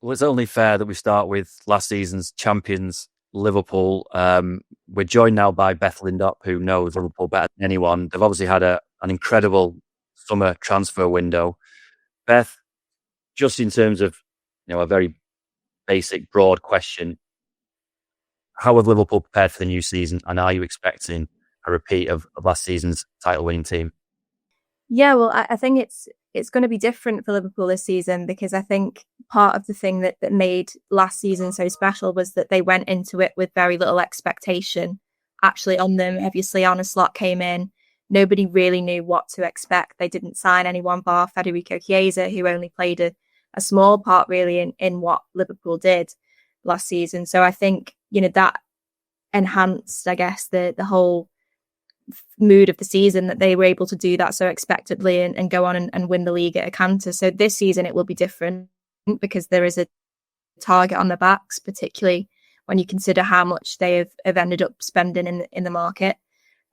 Well, it's only fair that we start with last season's champions, Liverpool. We're joined now by Beth Lindop, who knows Liverpool better than anyone. They've obviously had an incredible summer transfer window. Beth, just in terms of a very basic, broad question, how have Liverpool prepared for the new season, and are you expecting a repeat of last season's title-winning team? Yeah, well, I think it's going to be different for Liverpool this season, because I think part of the thing that made last season so special was that they went into it with very little expectation actually on them. Obviously, Arne Slot came in. Nobody really knew what to expect. They didn't sign anyone bar Federico Chiesa, who only played a small part really in what Liverpool did last season. So I think, that enhanced, I guess, the whole mood of the season, that they were able to do that so expectedly and go on and win the league at a canter. So this season it will be different, because there is a target on their backs, particularly when you consider how much they have ended up spending in the market.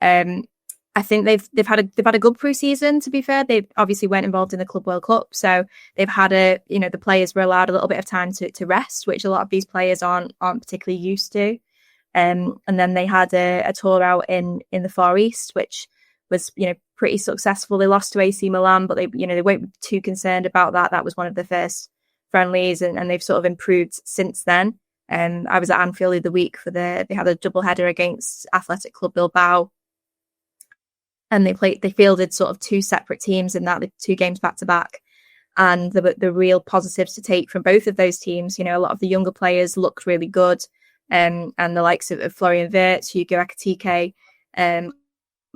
I think they've had a good pre-season, to be fair. They obviously weren't involved in the Club World Cup, so they've had the players were allowed a little bit of time to rest, which a lot of these players aren't particularly used to. And then they had a tour out in the Far East, which was pretty successful. They lost to AC Milan, but they weren't too concerned about that. That was one of the first friendlies, and they've sort of improved since then. I was at Anfield the other week they had a double header against Athletic Club Bilbao, and they fielded sort of two separate teams in that, the two games back to back. And the real positives to take from both of those teams, a lot of the younger players looked really good. And the likes of Florian Wirtz, Hugo Ekitike,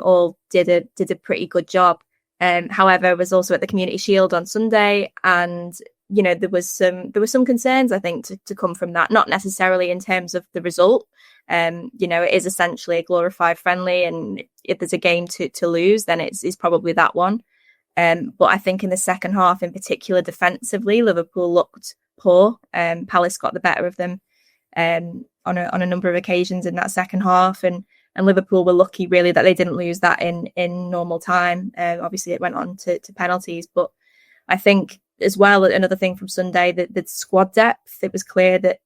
all did a pretty good job. However, I was also at the Community Shield on Sunday, and there was some concerns, I think, to come from that. Not necessarily in terms of the result. It is essentially a glorified friendly, and if there's a game to lose, then it's probably that one. But I think in the second half, in particular, defensively, Liverpool looked poor. Palace got the better of them on a number of occasions in that second half, and Liverpool were lucky really that they didn't lose that in normal time. Obviously it went on to penalties, but I think as well, another thing from Sunday, that the squad depth, it was clear that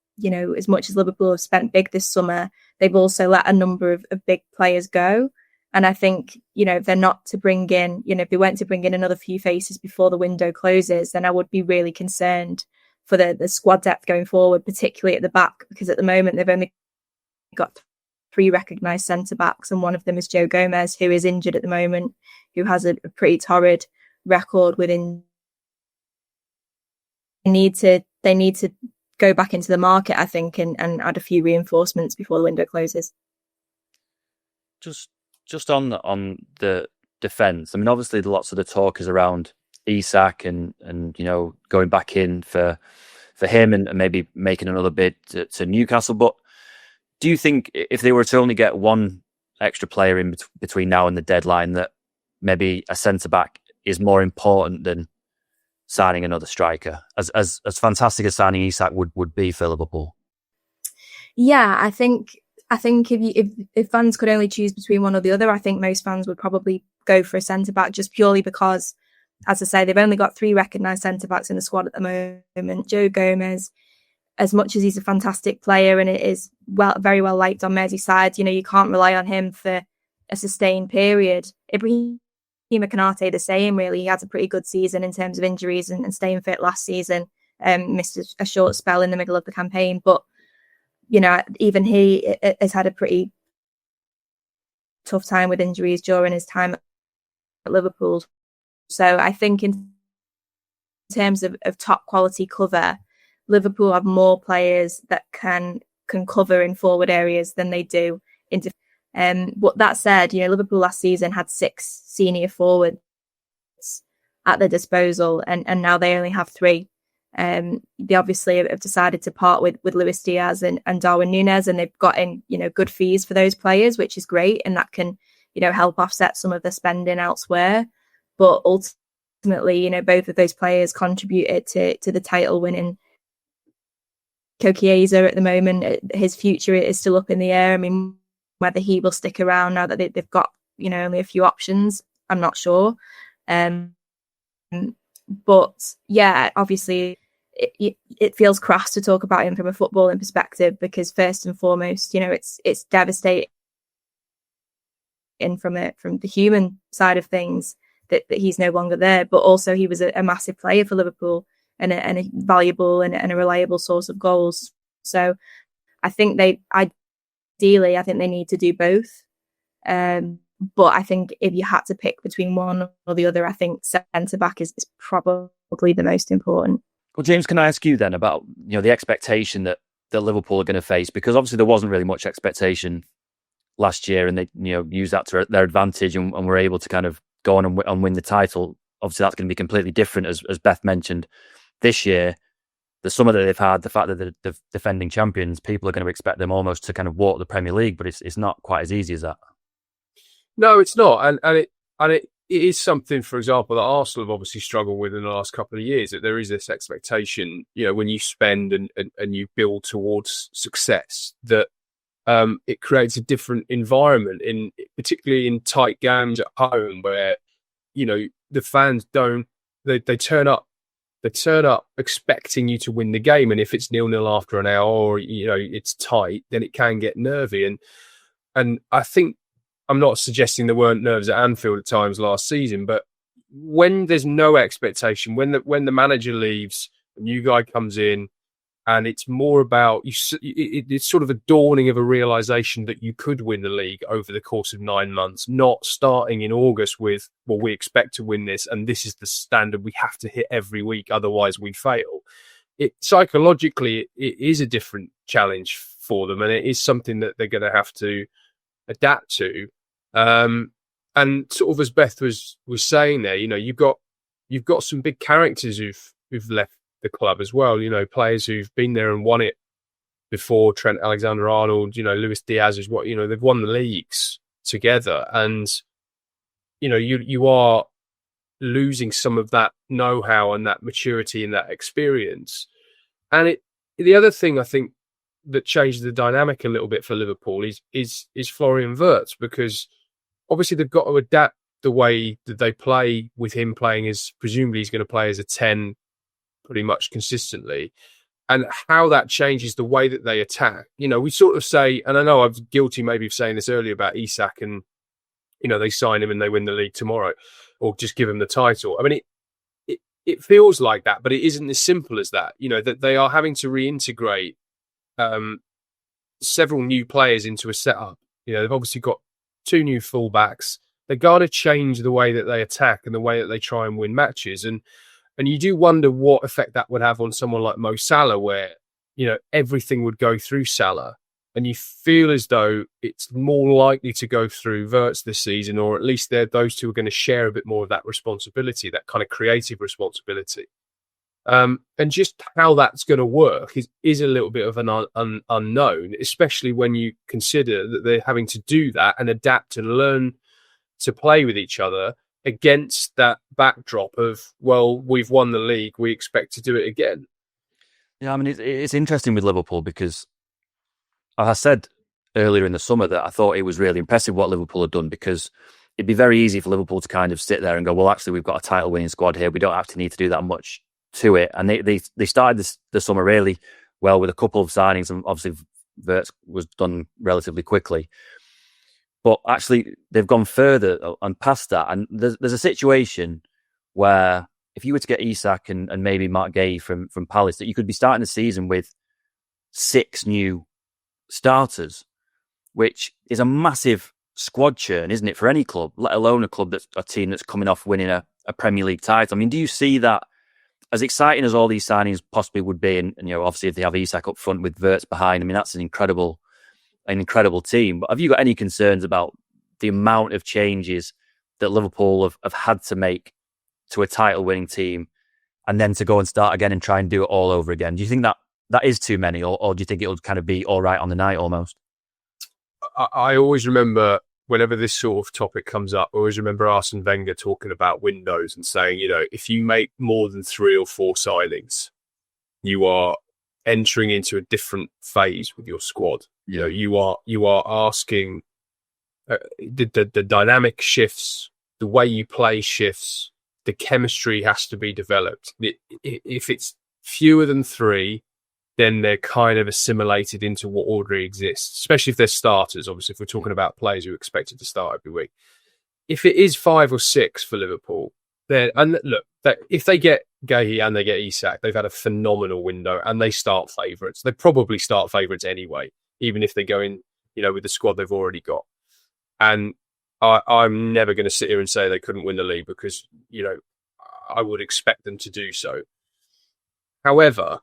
as much as Liverpool have spent big this summer, they've also let a number of big players go. And I think if they're not to bring in, if they weren't to bring in another few faces before the window closes, then I would be really concerned for the squad depth going forward, particularly at the back, because at the moment they've only got 3 recognised centre-backs, and one of them is Joe Gomez, who is injured at the moment, who has a pretty torrid record within. They need to go back into the market, I think, and add a few reinforcements before the window closes. Just on the defence, I mean, obviously lots of the talk is around Isak and going back in for him and maybe making another bid to Newcastle. But do you think if they were to only get one extra player in between now and the deadline, that maybe a centre-back is more important than signing another striker, as fantastic as signing Isak would be for Liverpool? Yeah, I think if fans could only choose between one or the other, I think most fans would probably go for a centre-back, just purely because, as I say, they've only got 3 recognised centre-backs in the squad at the moment. Joe Gomez, as much as he's a fantastic player and it is very well liked on Merseyside, you can't rely on him for a sustained period. Ibrahima Konate the same, really. He had a pretty good season in terms of injuries and staying fit last season. Missed a short spell in the middle of the campaign, but even he has had a pretty tough time with injuries during his time at Liverpool. So I think in terms of top quality cover, Liverpool have more players that can cover in forward areas than they do in defence. But that said, Liverpool last season had 6 senior forwards at their disposal, and now they only have 3. They obviously have decided to part with Luis Diaz and Darwin Núñez, and they've got in good fees for those players, which is great, and that can help offset some of the spending elsewhere. But ultimately, both of those players contributed to the title winning. Chiesa at the moment, his future is still up in the air. I mean, whether he will stick around now that they've got only a few options, I'm not sure. But yeah, obviously it feels crass to talk about him from a footballing perspective, because first and foremost, it's devastating from the human side of things that he's no longer there. But also he was a massive player for Liverpool and a valuable and a reliable source of goals. So I think they need to do both. But I think if you had to pick between one or the other, I think centre-back is probably the most important. Well, James, can I ask you then about the expectation that Liverpool are going to face? Because obviously there wasn't really much expectation last year, and they used that to their advantage and were able to kind of go on and win the title. Obviously that's going to be completely different, as Beth mentioned, this year. The summer that they've had, the fact that they're the defending champions, people are going to expect them almost to kind of walk the Premier League, but it's not quite as easy as that. No, it's not, and it is something, for example, that Arsenal have obviously struggled with in the last couple of years. That there is this expectation, when you spend and you build towards success, that it creates a different environment, particularly in tight games at home, where the fans they turn up expecting you to win the game, and if it's 0-0 after an hour, or it's tight, then it can get nervy. And I think, I'm not suggesting there weren't nerves at Anfield at times last season, but when there's no expectation, when the manager leaves, a new guy comes in, and it's more about it's sort of a dawning of a realization that you could win the league over the course of 9 months, not starting in August with, well, we expect to win this, and this is the standard we have to hit every week, otherwise we fail. Psychologically, it is a different challenge for them, and it is something that they're going to have to adapt to. And sort of as Beth was saying there, you've got some big characters who've left the club as well. Players who've been there and won it before. Trent Alexander-Arnold, Luis Diaz is they've won the leagues together, and you are losing some of that know-how and that maturity and that experience. And the other thing I think that changed the dynamic a little bit for Liverpool is Florian Wirtz, because obviously they've got to adapt the way that they play, with him playing as, presumably he's going to play as a 10 pretty much consistently, and how that changes the way that they attack. We sort of say, and I know I was guilty maybe of saying this earlier about Isak, and they sign him and they win the league tomorrow, or just give him the title. I mean, it feels like that, but it isn't as simple as that. That they are having to reintegrate several new players into a setup. They've obviously got 2 new fullbacks. They're going to change the way that they attack and the way that they try and win matches. And you do wonder what effect that would have on someone like Mo Salah, where, everything would go through Salah. And you feel as though it's more likely to go through Wirtz this season, or at least those two are going to share a bit more of that responsibility, that kind of creative responsibility. And just how that's going to work is a little bit of an unknown, especially when you consider that they're having to do that and adapt and learn to play with each other against that backdrop of, well, we've won the league, we expect to do it again. Yeah, I mean, it's interesting with Liverpool, because I said earlier in the summer that I thought it was really impressive what Liverpool had done, because it'd be very easy for Liverpool to kind of sit there and go, well, actually, we've got a title-winning squad here. We don't actually need to do that much to it. And they started the summer really well with a couple of signings, and obviously Wirtz was done relatively quickly. But actually, they've gone further and past that. And there's a situation where if you were to get Isak and maybe Mark Gay from Palace, that you could be starting the season with 6 new starters, which is a massive squad churn, isn't it, for any club, let alone a team that's coming off winning a Premier League title. I mean, do you see that, as exciting as all these signings possibly would be, and obviously if they have Isak up front with Wirtz behind, I mean, that's an incredible team. But have you got any concerns about the amount of changes that Liverpool have had to make to a title-winning team, and then to go and start again and try and do it all over again? Do you think that is too many, or do you think it'll kind of be all right on the night almost? I always remember, whenever this sort of topic comes up, I always remember Arsene Wenger talking about windows and saying, if you make more than 3 or 4 signings, you are entering into a different phase with your squad. Yeah. You are asking, the dynamic shifts, the way you play shifts, the chemistry has to be developed. If it's fewer than 3, then they're kind of assimilated into what already exists, especially if they're starters. Obviously, if we're talking about players who are expected to start every week. If it is 5 or 6 for Liverpool, then, and look, if they get Guehi and they get Isak, they've had a phenomenal window and they start favourites. They probably start favourites anyway, even if they go in, with the squad they've already got. And I'm never going to sit here and say they couldn't win the league because, I would expect them to do so. However,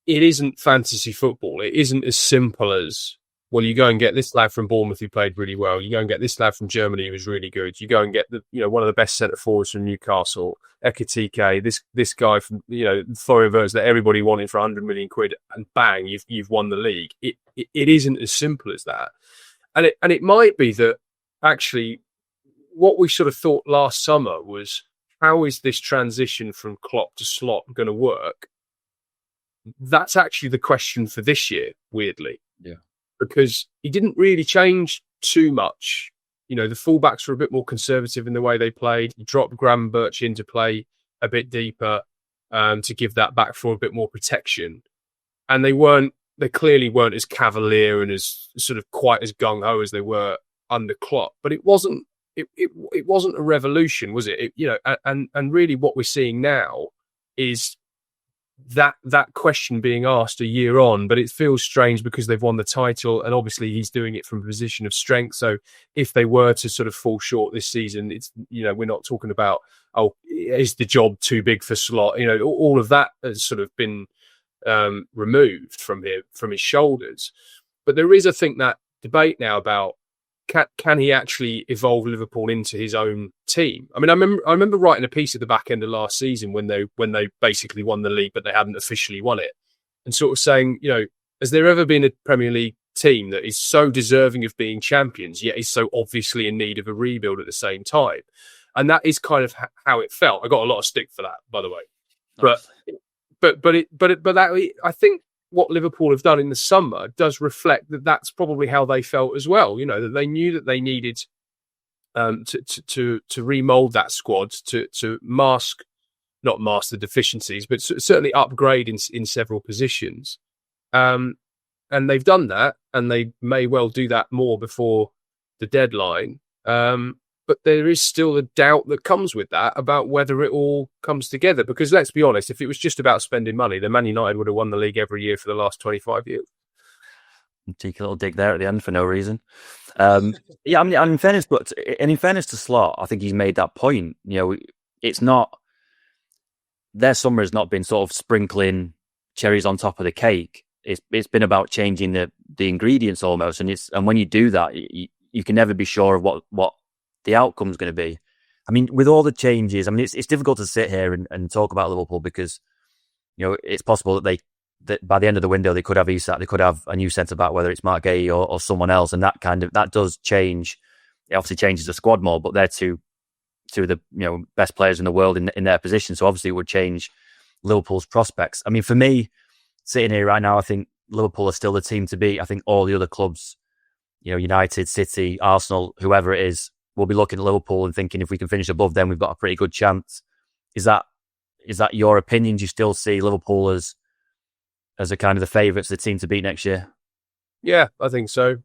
it isn't fantasy football. It isn't as simple as, well, you go and get this lad from Bournemouth who played really well. You go and get this lad from Germany who was really good. You go and get one of the best centre forwards from Newcastle, Ekitike, this guy from Florian Wirtz that everybody wanted for 100 million quid, and bang, you've won the league. It isn't as simple as that, and it might be that actually what we sort of thought last summer was, how is this transition from Klopp to Slot going to work? That's actually the question for this year, weirdly. Yeah. Because he didn't really change too much. The fullbacks were a bit more conservative in the way they played. He dropped Graham Birch in to play a bit deeper to give that back four a bit more protection. And they clearly weren't as cavalier and as sort of quite as gung-ho as they were under Klopp. But it wasn't a revolution, was it? And really what we're seeing now is that question being asked a year on, but it feels strange because they've won the title and obviously he's doing it from a position of strength. So if they were to sort of fall short this season, it's, we're not talking about, is the job too big for Slot? All of that has sort of been removed from his shoulders. But there is, I think, that debate now about can he actually evolve Liverpool into his own team? I mean, I remember writing a piece at the back end of last season when they basically won the league, but they hadn't officially won it, and sort of saying, has there ever been a Premier League team that is so deserving of being champions, yet is so obviously in need of a rebuild at the same time? And that is kind of how it felt. I got a lot of stick for that, by the way, but I think what Liverpool have done in the summer does reflect that that's probably how they felt as well. That they knew that they needed to remold that squad to not mask the deficiencies, but certainly upgrade in several positions. And they've done that, and they may well do that more before the deadline. But there is still a doubt that comes with that about whether it all comes together. Because let's be honest, if it was just about spending money, then Man United would have won the league every year for the last 25 years. Take a little dig there at the end for no reason. Yeah, I mean, in fairness to Slot, I think he's made that point. It's not, their summer has not been sort of sprinkling cherries on top of the cake. It's been about changing the ingredients almost, and when you do that, you can never be sure of what the outcome is going to be. I mean, with all the changes, I mean, it's difficult to sit here and talk about Liverpool because, it's possible that by the end of the window, they could have Isak, they could have a new centre-back, whether it's Mark Guehi or someone else. And that does change. It obviously changes the squad more, but they're two of the, best players in the world in their position. So obviously it would change Liverpool's prospects. I mean, for me, sitting here right now, I think Liverpool are still the team to beat. I think all the other clubs, United, City, Arsenal, whoever it is, we'll be looking at Liverpool and thinking if we can finish above them, we've got a pretty good chance. Is that your opinion? Do you still see Liverpool as a kind of the favourites, the team to beat next year? Yeah, I think so.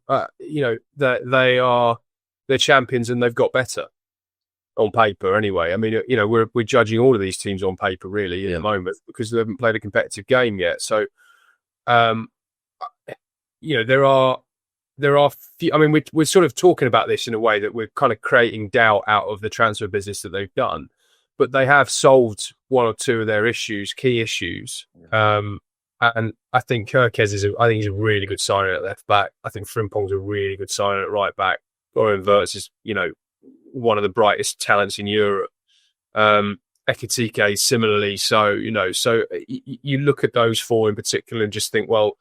They're champions and they've got better on paper anyway. I mean, we're judging all of these teams on paper really at the moment because they haven't played a competitive game yet. So, there are few, I mean, we're sort of talking about this in a way that we're kind of creating doubt out of the transfer business that they've done, but they have solved one or two of their key issues. And I think Kerkez he's a really good signer at left back. I think Frimpong's a really good signer at right back. Florian Wirtz is, one of the brightest talents in Europe. Ekitike similarly. So, you look at those four in particular and just think, well,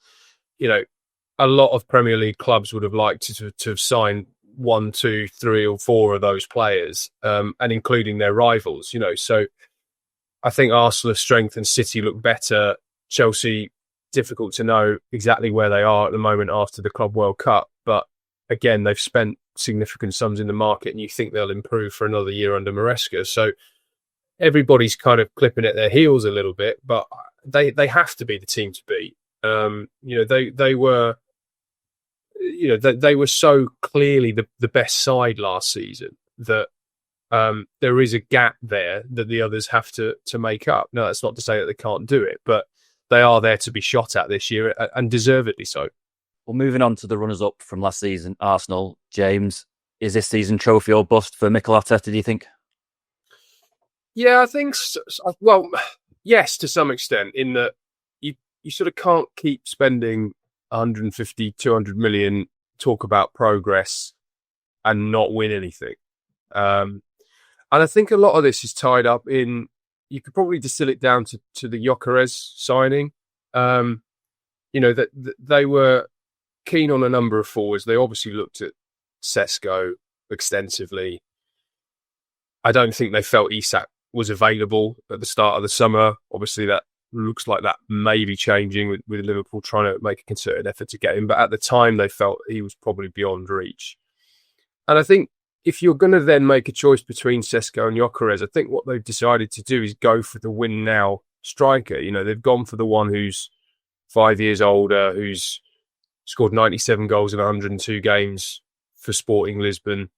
a lot of Premier League clubs would have liked to have signed 1, 2, 3 or 4 of those players, and including their rivals, So I think Arsenal have strengthened, City look better. Chelsea, difficult to know exactly where they are at the moment after the Club World Cup. But again, they've spent significant sums in the market and you think they'll improve for another year under Maresca. So everybody's kind of clipping at their heels a little bit. But, they have to be the team to beat. They were, they were so clearly the best side last season that there is a gap there that the others have to make up. Now, that's not to say that they can't do it, but they are there to be shot at this year, and deservedly so. Well, moving on to the runners-up from last season, Arsenal. James, is this season trophy or bust for Mikel Arteta, do you think? Yeah, I think so. Well, yes, to some extent, in that you sort of can't keep spending 150, 200 million, talk about progress and not win anything. And I think a lot of this is tied up in, you could probably distill it down to the Gyökeres signing. That they were keen on a number of forwards. They obviously looked at Sesko extensively. I don't think they felt Isak was available at the start of the summer. Obviously, that looks like that may be changing with Liverpool trying to make a concerted effort to get him. But at the time, they felt he was probably beyond reach. And I think if you're going to then make a choice between Sesko and Gyökeres, I think what they've decided to do is go for the win now striker. They've gone for the one who's 5 years older, who's scored 97 goals in 102 games for Sporting Lisbon.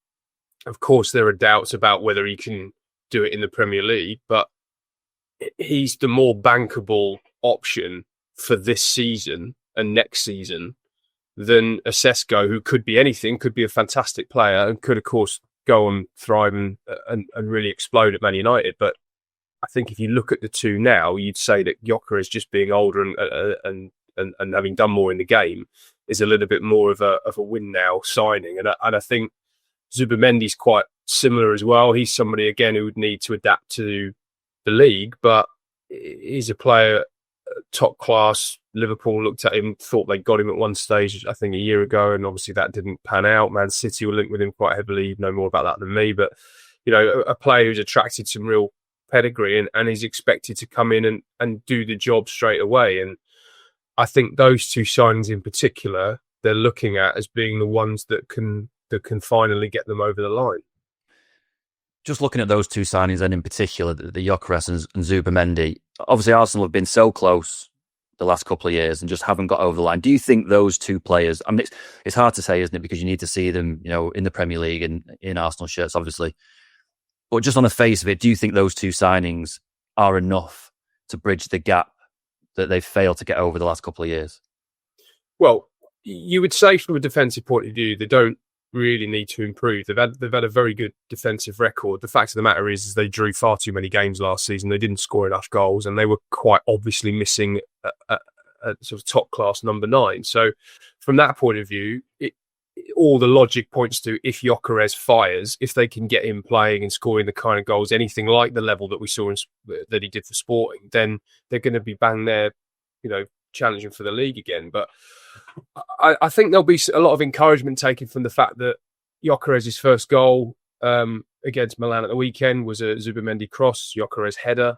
Of course, there are doubts about whether he can do it in the Premier League, but he's the more bankable option for this season and next season than a Sesko, who could be anything, could be a fantastic player, and could, of course, go and thrive and really explode at Man United. But I think if you look at the two now, you'd say that Gyökeres, just being older and having done more in the game, is a little bit more of a win now signing. And I think Zubimendi's quite similar as well. He's somebody, again, who would need to adapt to the league, but he's a player top class. Liverpool looked at him, thought they got him at one stage, I think a year ago, and obviously that didn't pan out. Man City were linked with him quite heavily. You know more about that than me, but a player who's attracted some real pedigree and is expected to come in and do the job straight away. And I think those two signings in particular, they're looking at as being the ones that can finally get them over the line. Just looking at those two signings, and in particular the Gyökeres and Zubimendi, obviously Arsenal have been so close the last couple of years and just haven't got over the line. Do you think those two players, I mean, it's hard to say, isn't it? Because you need to see them, in the Premier League and in Arsenal shirts, obviously. But just on the face of it, do you think those two signings are enough to bridge the gap that they've failed to get over the last couple of years? Well, you would say from a defensive point of view, they don't really need to improve. They've had a very good defensive record. The fact of the matter is they drew far too many games last season. They didn't score enough goals, and they were quite obviously missing a sort of top class number 9. So from that point of view, all the logic points to, if Gyökeres fires, if they can get him playing and scoring the kind of goals, anything like the level that we saw that he did for Sporting, then they're going to be bang there, challenging for the league again. But I think there'll be a lot of encouragement taken from the fact that Gyökeres' first goal against Milan at the weekend was a Zubimendi cross, Gyökeres header.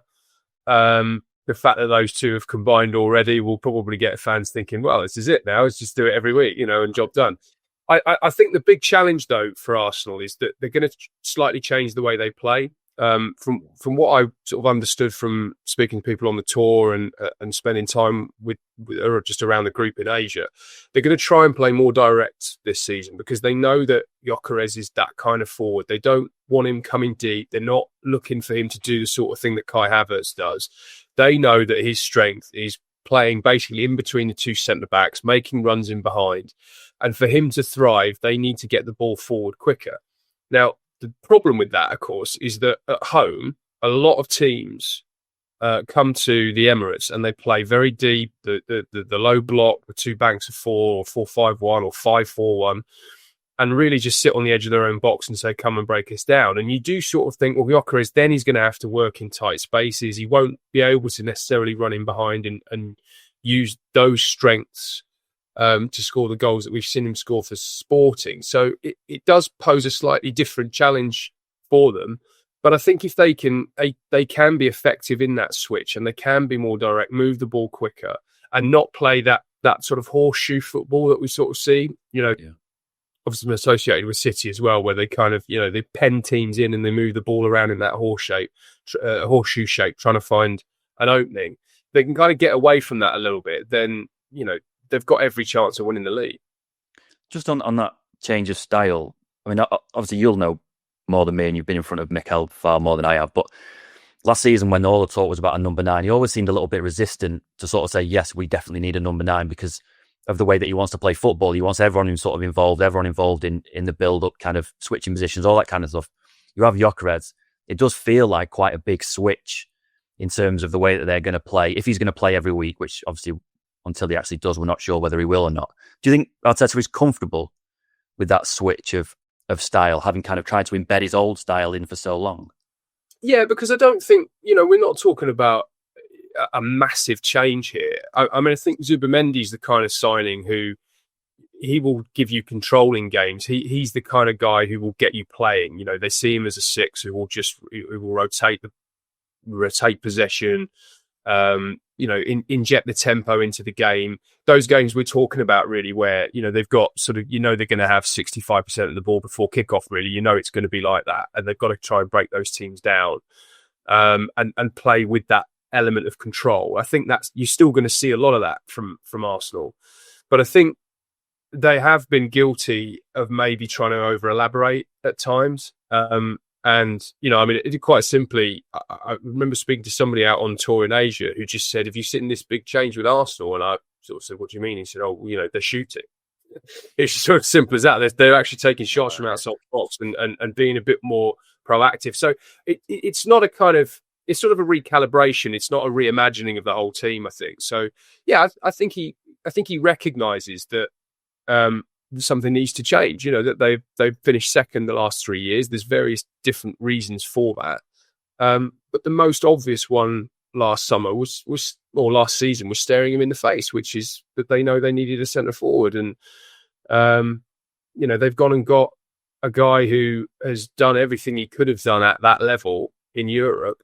The fact that those two have combined already will probably get fans thinking, well, this is it now. Let's just do it every week, and job done. I think the big challenge, though, for Arsenal is that they're going to slightly change the way they play. From what I sort of understood from speaking to people on the tour and spending time with or just around the group in Asia, they're going to try and play more direct this season because they know that Gyökeres is that kind of forward. They don't want him coming deep. They're not looking for him to do the sort of thing that Kai Havertz does. They know that his strength is playing basically in between the two centre-backs, making runs in behind. And for him to thrive, they need to get the ball forward quicker. Now, the problem with that, of course, is that at home, a lot of teams come to the Emirates and they play very deep, the low block, the two banks of 4 or 4-5-1 or 5-4-1, and really just sit on the edge of their own box and say, come and break us down. And you do sort of think, well, Gyökeres, then he's going to have to work in tight spaces. He won't be able to necessarily run in behind and use those strengths to score the goals that we've seen him score for Sporting. So it does pose a slightly different challenge for them. But I think if they can be effective in that switch and they can be more direct, move the ball quicker and not play that sort of horseshoe football that we sort of see, obviously associated with City as well, where they kind of, they pen teams in and they move the ball around in that horseshoe shape, trying to find an opening. they can kind of get away from that a little bit, then, they've got every chance of winning the league. Just on that change of style, I mean, obviously you'll know more than me, and you've been in front of Mikel far more than I have, but last season when all the talk was about a number 9, he always seemed a little bit resistant to sort of say, yes, we definitely need a number 9 because of the way that he wants to play football. He wants everyone who's sort of involved, in the build-up, kind of switching positions, all that kind of stuff. You have Gyökeres. It does feel like quite a big switch in terms of the way that they're going to play. If he's going to play every week, which obviously until he actually does, we're not sure whether he will or not. Do you think Arteta is comfortable with that switch of style, having kind of tried to embed his old style in for so long? Yeah, because I don't think, we're not talking about a massive change here. I mean, I think Zubimendi's the kind of signing who he will give you control in games. He's the kind of guy who will get you playing. They see him as a 6 who will rotate possession, inject the tempo into the game. Those games we're talking about really where, they've got sort of, they're going to have 65% of the ball before kickoff, really. It's going to be like that. And they've got to try and break those teams down and play with that element of control. I think you're still going to see a lot of that from Arsenal. But I think they have been guilty of maybe trying to over elaborate at times. Quite simply, I remember speaking to somebody out on tour in Asia who just said, "Have you seen this big change with Arsenal?" And I sort of said, "What do you mean?" He said, "Oh, they're shooting." It's sort of simple as that. They're actually taking shots from outside the box and being a bit more proactive. So it's not a kind of, it's sort of a recalibration. It's not a reimagining of the whole team, I think. So yeah, I think he recognises that something needs to change. That they've finished second the last 3 years. There's various different reasons for that, but the most obvious one last season was staring him in the face, which is that they know they needed a centre forward, and they've gone and got a guy who has done everything he could have done at that level in Europe.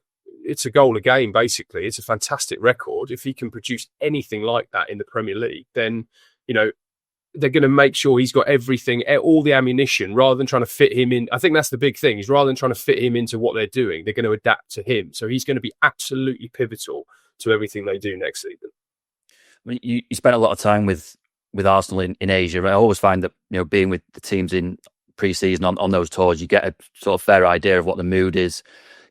It's a goal a game, basically. It's a fantastic record. If he can produce anything like that in the Premier League, then they're going to make sure he's got everything, all the ammunition, rather than trying to fit him in. I think that's the big thing, is rather than trying to fit him into what they're doing, they're going to adapt to him. So he's going to be absolutely pivotal to everything they do next season. I mean, you spent a lot of time with Arsenal in Asia. I always find that, being with the teams in pre-season on those tours, you get a sort of fair idea of what the mood is,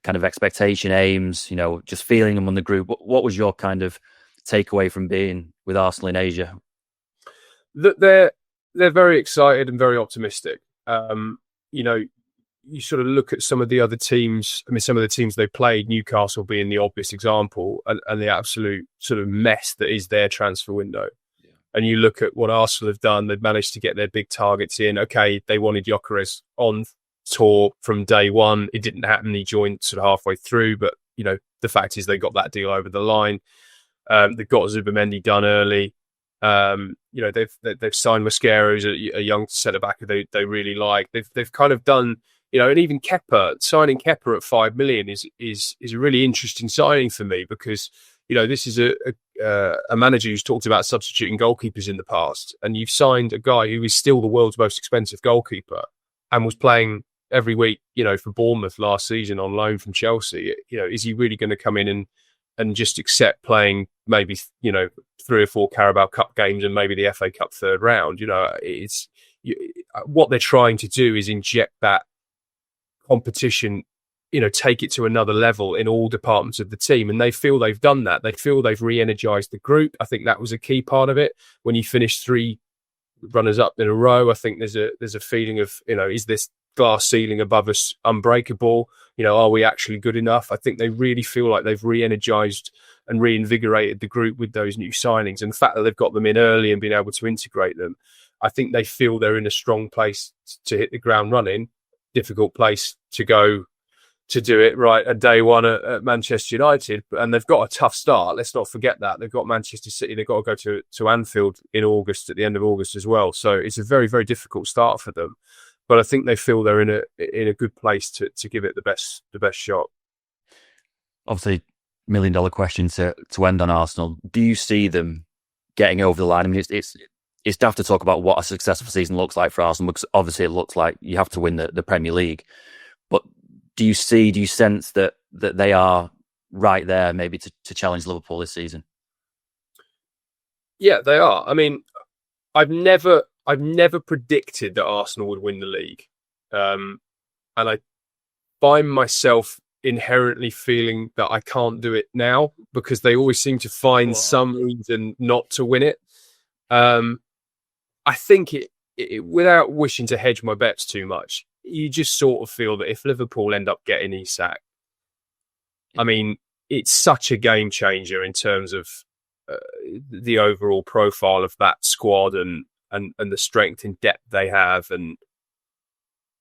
kind of expectation, aims, just feeling them on the group. What was your kind of takeaway from being with Arsenal in Asia? That they're very excited and very optimistic. You sort of look at some of the other teams. I mean, some of the teams they played, Newcastle being the obvious example, and the absolute sort of mess that is their transfer window. Yeah. And you look at what Arsenal have done. They've managed to get their big targets in. Okay, they wanted Gyökeres on tour from day one. It didn't happen. He joined sort of halfway through, but the fact is they got that deal over the line. They've got Zubimendi done early. They've signed Mosquera, who's a young centre back who they really like. They've kind of done, and even signing Kepa at 5 million is a really interesting signing for me, because this is a manager who's talked about substituting goalkeepers in the past, and you've signed a guy who is still the world's most expensive goalkeeper and was playing every week, for Bournemouth last season on loan from Chelsea. Is he really going to come in and just accept playing maybe 3 or 4 Carabao Cup games and maybe the FA Cup third round? What they're trying to do is inject that competition, take it to another level in all departments of the team, and they feel they've done that. They feel they've re-energized the group. I think that was a key part of it. When you finish 3 runners up in a row, I think there's a feeling of, is this glass ceiling above us unbreakable? Are we actually good enough? I think they really feel like they've re-energized and reinvigorated the group with those new signings, and the fact that they've got them in early and been able to integrate them, I think they feel they're in a strong place to hit the ground running. Difficult place to go to do it right at day one at Manchester United, and they've got a tough start. Let's not forget that they've got Manchester City. They've got to go to Anfield in August, at the end of August as well. So it's a very, very difficult start for them. But I think they feel they're in a good place to give it the best shot. Obviously, $1 million question to end on Arsenal. Do you see them getting over the line? I mean, it's daft to talk about what a successful season looks like for Arsenal, because obviously it looks like you have to win the Premier League. But do you sense that they are right there, maybe to challenge Liverpool this season. Yeah, they are. I mean, I've never predicted that Arsenal would win the league, and I find myself inherently feeling that I can't do it now because they always seem to find some reason not to win it. I think it, without wishing to hedge my bets too much, you just sort of feel that if Liverpool end up getting Isak, I mean, it's such a game changer in terms of the overall profile of that squad and the strength in depth they have. And,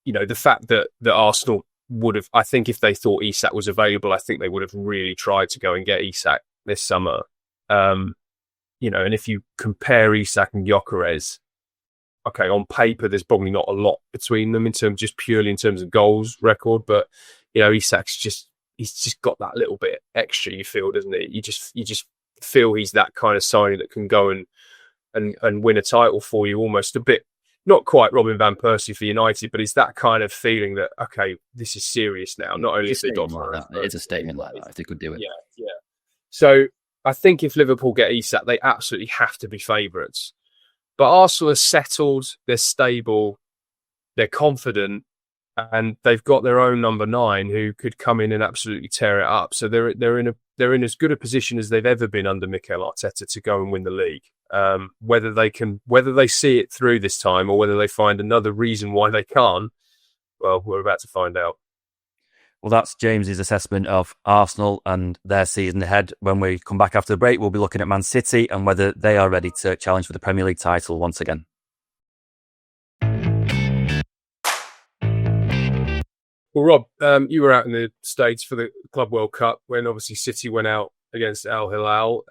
you know, the fact that Arsenal would have, I think if they thought Isak was available, I think they would have really tried to go and get Isak this summer. You know, and if you compare Isak and Gyökeres, okay, on paper, there's probably not a lot between them purely in terms of goals record, but, you know, Isak's he's just got that little bit extra, you feel, doesn't it? You just feel he's that kind of signing that can go and win a title for you, almost a bit, not quite Robin van Persie for United, but it's that kind of feeling that, okay, this is serious now. Not only if they got like that, it's a statement like that if they could do it. Yeah. So I think if Liverpool get Isak, they absolutely have to be favourites. But Arsenal are settled, they're stable, they're confident, and they've got their own number 9 who could come in and absolutely tear it up. So they're in as good a position as they've ever been under Mikel Arteta to go and win the league. Whether they see it through this time or whether they find another reason why they can't, well, we're about to find out. Well, that's James's assessment of Arsenal and their season ahead. When we come back after the break, we'll be looking at Man City and whether they are ready to challenge for the Premier League title once again. Well, Rob, you were out in the States for the Club World Cup when obviously City went out against Al Hilal.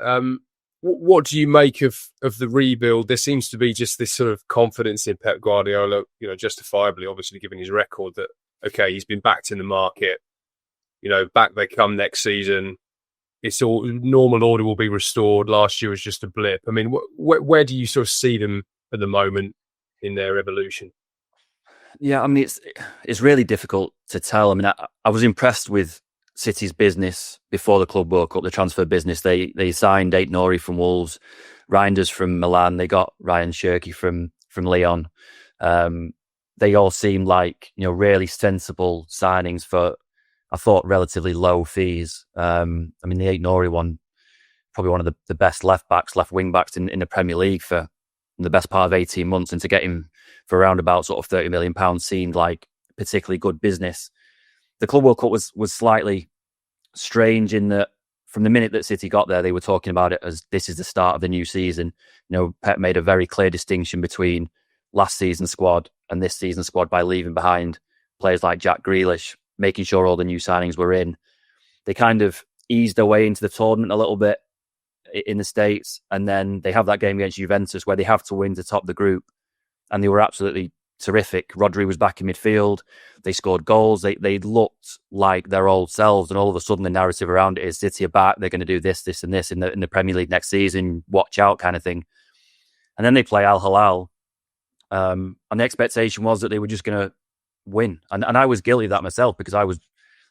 What do you make of the rebuild? There seems to be just this sort of confidence in Pep Guardiola, you know, justifiably, obviously, given his record that, okay, he's been backed in the market. You know, back they come next season. It's all normal order will be restored. Last year was just a blip. I mean, where do you sort of see them at the moment in their evolution? Yeah, I mean, it's really difficult to tell. I mean, I was impressed with City's business before the Club World Cup, the transfer business. They signed Aït-Nouri from Wolves, Reinders from Milan. They got Ryan Cherki from Lyon. They all seem like, you know, really sensible signings for, I thought, relatively low fees. I mean, the Aït-Nouri one, probably one of the best left wing backs in the Premier League for the best part of 18 months, and to get him for around about sort of £30 million seemed like particularly good business. The Club World Cup was slightly strange in that from the minute that City got there, they were talking about it as this is the start of the new season. You know, Pep made a very clear distinction between last season's squad and this season's squad by leaving behind players like Jack Grealish, making sure all the new signings were in. They kind of eased their way into the tournament a little bit in the States, and then they have that game against Juventus where they have to win to top the group, and they were absolutely terrific. Rodri was back in midfield. They scored goals. They looked like their old selves, and all of a sudden the narrative around it is City are back. They're going to do this, this, and this in the Premier League next season. Watch out, kind of thing. And then they play Al Hilal, and the expectation was that they were just going to win. And I was guilty of that myself because I was,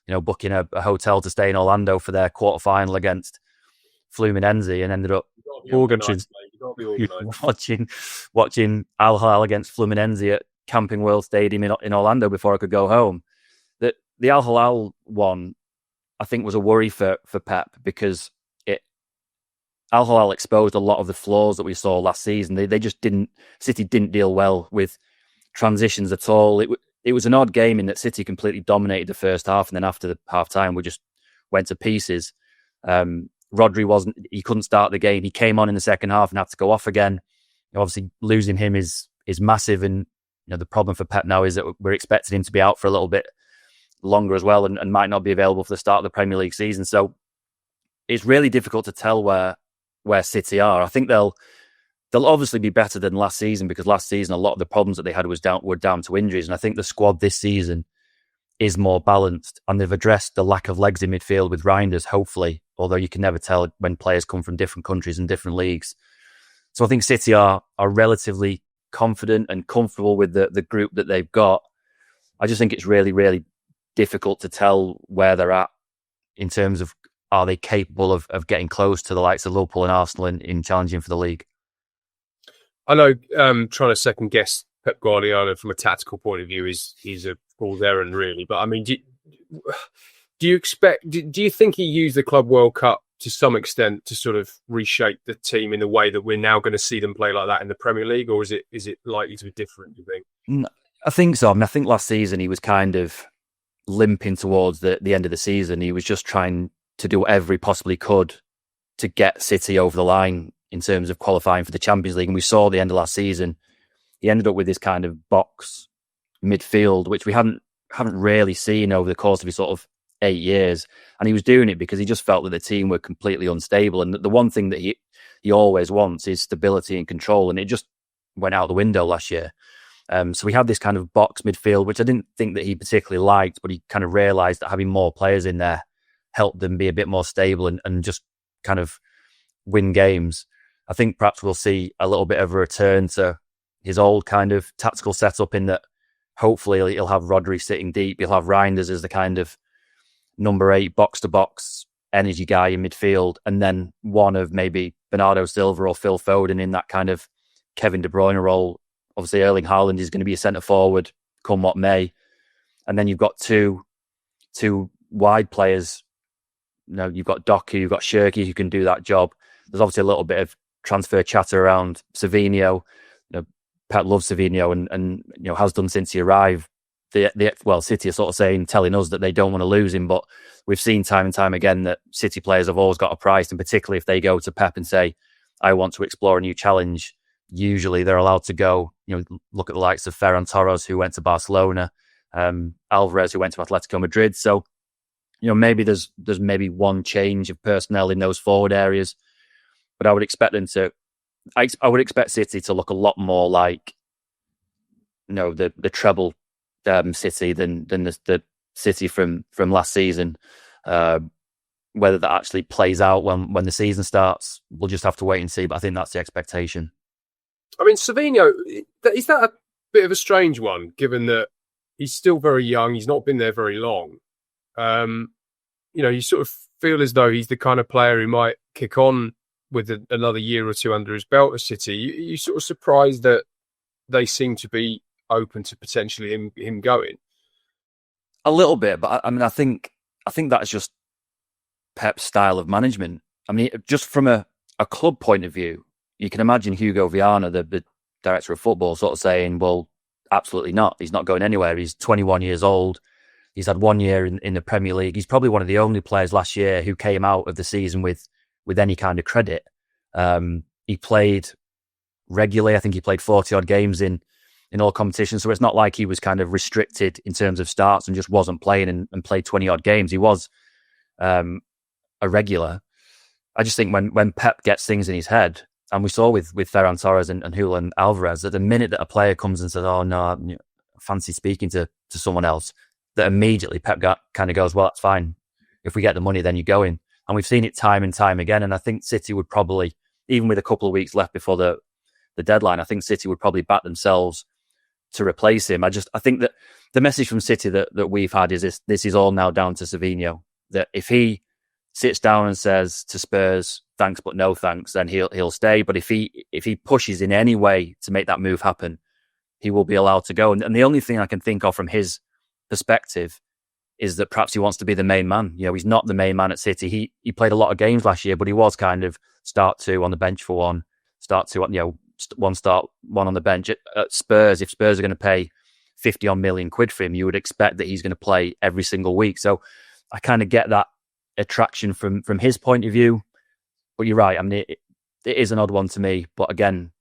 you know, booking a hotel to stay in Orlando for their quarterfinal against Fluminense, and ended up watching Al Hilal against Fluminense at Camping World Stadium in Orlando before I could go home. The Al Hilal one, I think, was a worry for Pep because Al Hilal exposed a lot of the flaws that we saw last season. City didn't deal well with transitions at all. It was an odd game in that City completely dominated the first half, and then after the half time, we just went to pieces. Rodri he couldn't start the game. He came on in the second half and had to go off again. Obviously, losing him is massive. And, you know, the problem for Pep now is that we're expecting him to be out for a little bit longer as well, and might not be available for the start of the Premier League season. So it's really difficult to tell where City are. I think they'll obviously be better than last season, because last season a lot of the problems that they had were down to injuries. And I think the squad this season is more balanced, and they've addressed the lack of legs in midfield with Reinders, hopefully, although you can never tell when players come from different countries and different leagues. So I think City are relatively confident and comfortable with the group that they've got. I just think it's really, really difficult to tell where they're at in terms of are they capable of getting close to the likes of Liverpool and Arsenal in challenging for the league? I know trying to second guess Pep Guardiola from a tactical point of view is a fool's errand, really. But I mean, do you think he used the Club World Cup to some extent to sort of reshape the team in the way that we're now going to see them play like that in the Premier League, or is it likely to be different, do you think? I think so. I mean, I think last season he was kind of limping towards the end of the season. He was just trying to do whatever he possibly could to get City over the line in terms of qualifying for the Champions League. And we saw the end of last season, he ended up with this kind of box midfield, which we haven't really seen over the course of his sort of 8 years. And he was doing it because he just felt that the team were completely unstable. And the one thing that he always wants is stability and control. And it just went out the window last year. So we had this kind of box midfield, which I didn't think that he particularly liked, but he kind of realised that having more players in there helped them be a bit more stable and just kind of win games. I think perhaps we'll see a little bit of a return to his old kind of tactical setup in that hopefully he'll have Rodri sitting deep. He'll have Reinders as the kind of number 8 box-to-box energy guy in midfield, and then one of maybe Bernardo Silva or Phil Foden in that kind of Kevin De Bruyne role. Obviously, Erling Haaland is going to be a centre-forward come what may. And then you've got two wide players. You know, you've got Doku, you've got Shirky who can do that job. There's obviously a little bit of transfer chatter around Savinho. You know, Pep loves Savinho and you know has done since he arrived. City are sort of telling us that they don't want to lose him, but we've seen time and time again that City players have always got a price, and particularly if they go to Pep and say, I want to explore a new challenge, usually they're allowed to go. You know, look at the likes of Ferran Torres, who went to Barcelona, Alvarez, who went to Atletico Madrid. So, you know, maybe there's maybe one change of personnel in those forward areas, but I would expect them to. I would expect City to look a lot more like, you know, the treble City than the City from last season. Whether that actually plays out when the season starts, we'll just have to wait and see. But I think that's the expectation. I mean, Savinho, is that a bit of a strange one, given that he's still very young, he's not been there very long. You know, you sort of feel as though he's the kind of player who might kick on with another year or two under his belt at City. You sort of surprised that they seem to be open to potentially him going? A little bit, but I mean, I think that's just Pep's style of management. I mean, just from a club point of view, you can imagine Hugo Viana, the director of football, sort of saying, well, absolutely not. He's not going anywhere. He's 21 years old. He's had 1 year in the Premier League. He's probably one of the only players last year who came out of the season with any kind of credit. He played regularly. I think he played 40 odd games in all competitions. So it's not like he was kind of restricted in terms of starts and just wasn't playing and played 20 odd games. He was a regular. I just think when Pep gets things in his head, and we saw with Ferran Torres and Julian Alvarez, that the minute that a player comes and says, oh no, I fancy speaking to someone else, that immediately Pep kind of goes, well, that's fine. If we get the money, then you go in. And we've seen it time and time again. And I think City would probably, even with a couple of weeks left before the deadline, I think City would probably back themselves to replace him. I think that the message from City that we've had is this is all now down to Savinho. That if he sits down and says to Spurs, thanks but no thanks, then he'll stay. But if he pushes in any way to make that move happen, he will be allowed to go. And the only thing I can think of from his perspective is that perhaps he wants to be the main man. You know, he's not the main man at City. He played a lot of games last year, but he was kind of start two on the bench for one, start two, you know, one start, one on the bench. At Spurs, if Spurs are going to pay 50 odd million quid for him, you would expect that he's going to play every single week. So I kind of get that attraction from his point of view. But you're right. I mean, it is an odd one to me. But again,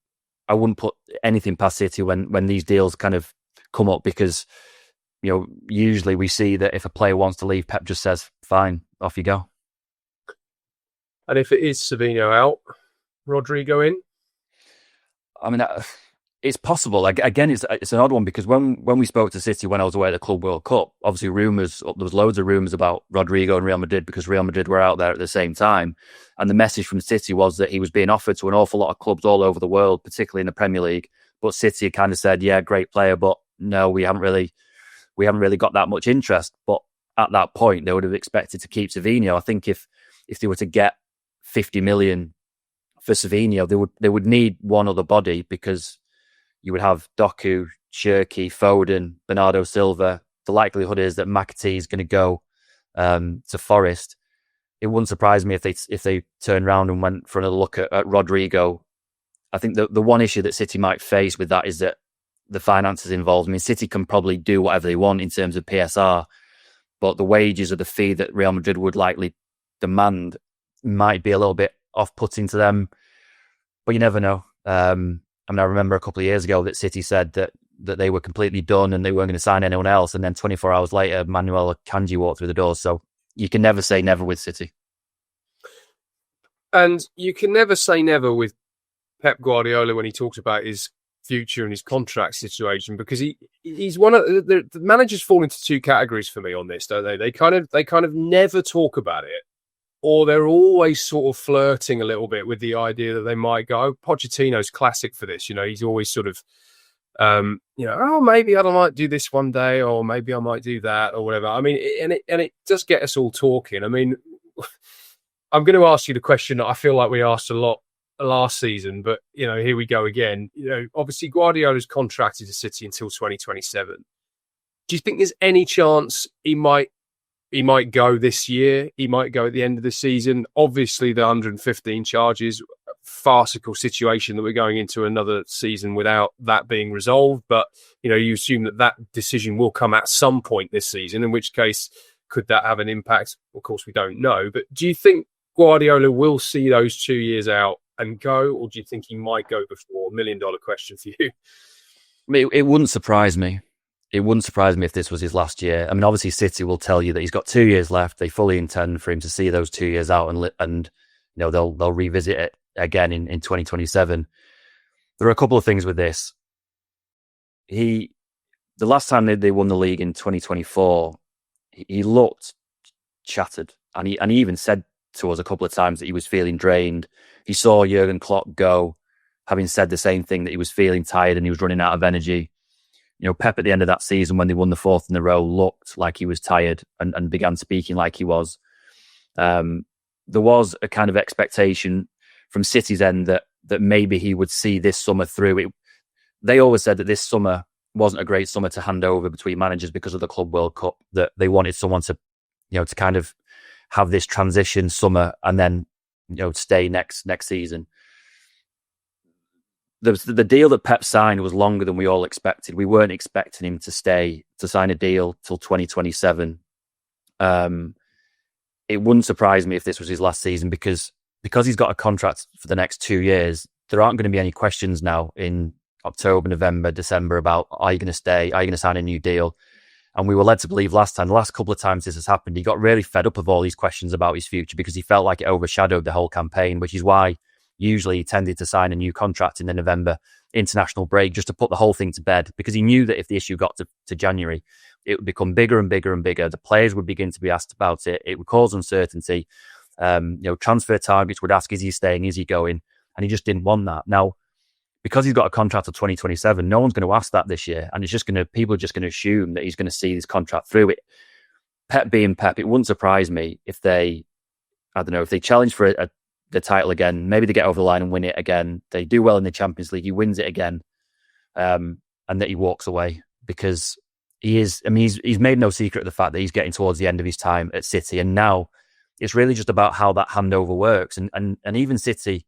I wouldn't put anything past City when these deals kind of come up, because, you know, usually we see that if a player wants to leave, Pep just says, fine, off you go. And if it is Savinho out, Rodrigo in? I mean, it's possible. Again, it's an odd one, because when we spoke to City when I was away at the Club World Cup, obviously there was loads of rumours about Rodrigo and Real Madrid, because Real Madrid were out there at the same time. And the message from City was that he was being offered to an awful lot of clubs all over the world, particularly in the Premier League. But City kind of said, yeah, great player, but no, we haven't really got that much interest. But at that point, they would have expected to keep Savinho. I think if if they were to get 50 million for Savinho, they would need one other body, because you would have Doku, Shirky, Foden, Bernardo Silva. The likelihood is that McAtee is going to go to Forest. It wouldn't surprise me if they turned around and went for another look at Rodrigo. I think the one issue that City might face with that is that the finances involved. I mean, City can probably do whatever they want in terms of PSR, but the wages or the fee that Real Madrid would likely demand might be a little bit off-putting to them. But you never know. I remember a couple of years ago that City said that they were completely done and they weren't going to sign anyone else. And then 24 hours later, Manuel Akanji walked through the doors. So you can never say never with City. And you can never say never with Pep Guardiola when he talks about his future and his contract situation, because he's one of the managers fall into two categories for me on this, don't they? They kind of never talk about it, or they're always sort of flirting a little bit with the idea that they might go. Pochettino's classic for this. He's always sort of, oh, maybe I might do this one day, or maybe I might do that, or whatever. I mean, and it does get us all talking. I mean, I'm going to ask you the question that I feel like we asked a lot last season, but here we go again. Obviously Guardiola's contracted to City until 2027. Do you think there's any chance he might go this year? He might go at the end of the season. Obviously, the 115 charges, farcical situation that we're going into another season without that being resolved. But, you assume that decision will come at some point this season, in which case, could that have an impact? Of course, we don't know. But do you think Guardiola will see those 2 years out and go, or do you think he might go before? $1 million question for you. I mean, it wouldn't surprise me. It wouldn't surprise me if this was his last year. I mean, obviously City will tell you that he's got 2 years left. They fully intend for him to see those 2 years out, and they'll revisit it again in 2027. There are a couple of things with this. The last time they won the league in 2024, he looked shattered, and he even said to us a couple of times that he was feeling drained. He saw Jurgen Klopp go, having said the same thing, that he was feeling tired and he was running out of energy. Pep at the end of that season, when they won the fourth in a row, looked like he was tired and began speaking like he was. There was a kind of expectation from City's end that maybe he would see this summer through. They always said that this summer wasn't a great summer to hand over between managers because of the Club World Cup, that they wanted someone to kind of have this transition summer and then, stay next season. The deal that Pep signed was longer than we all expected. We weren't expecting him to sign a deal till 2027. It wouldn't surprise me if this was his last season, because he's got a contract for the next 2 years. There aren't going to be any questions now in October, November, December about, are you going to stay? Are you going to sign a new deal? And we were led to believe the last couple of times this has happened, he got really fed up of all these questions about his future, because he felt like it overshadowed the whole campaign, which is why usually he tended to sign a new contract in the November international break, just to put the whole thing to bed, because he knew that if the issue got to January, it would become bigger and bigger and bigger. The players would begin to be asked about it. It would cause uncertainty. Transfer targets would ask, is he staying? Is he going? And he just didn't want that. Now, because he's got a contract till 2027, no one's going to ask that this year. And people are just going to assume that he's going to see this contract through it. Pep being Pep, it wouldn't surprise me if they challenge for the title again. Maybe they get over the line and win it again. They do well in the Champions League. He wins it again. And that he walks away, because he's made no secret of the fact that he's getting towards the end of his time at City. And now it's really just about how that handover works. And even City,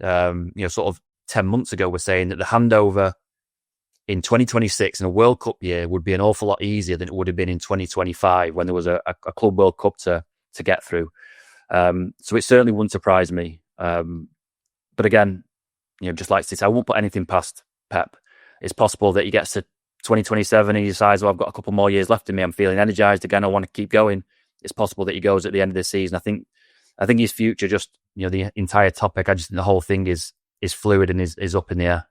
sort of 10 months ago, were saying that the handover in 2026 in a World Cup year would be an awful lot easier than it would have been in 2025 when there was a Club World Cup to get through. So it certainly wouldn't surprise me. But again, just like City, I won't put anything past Pep. It's possible that he gets to 2027 and he decides, I've got a couple more years left in me. I'm feeling energized again. I want to keep going. It's possible that he goes at the end of the season. I think his future, just, the entire topic, I just think the whole thing is fluid and is up in the air.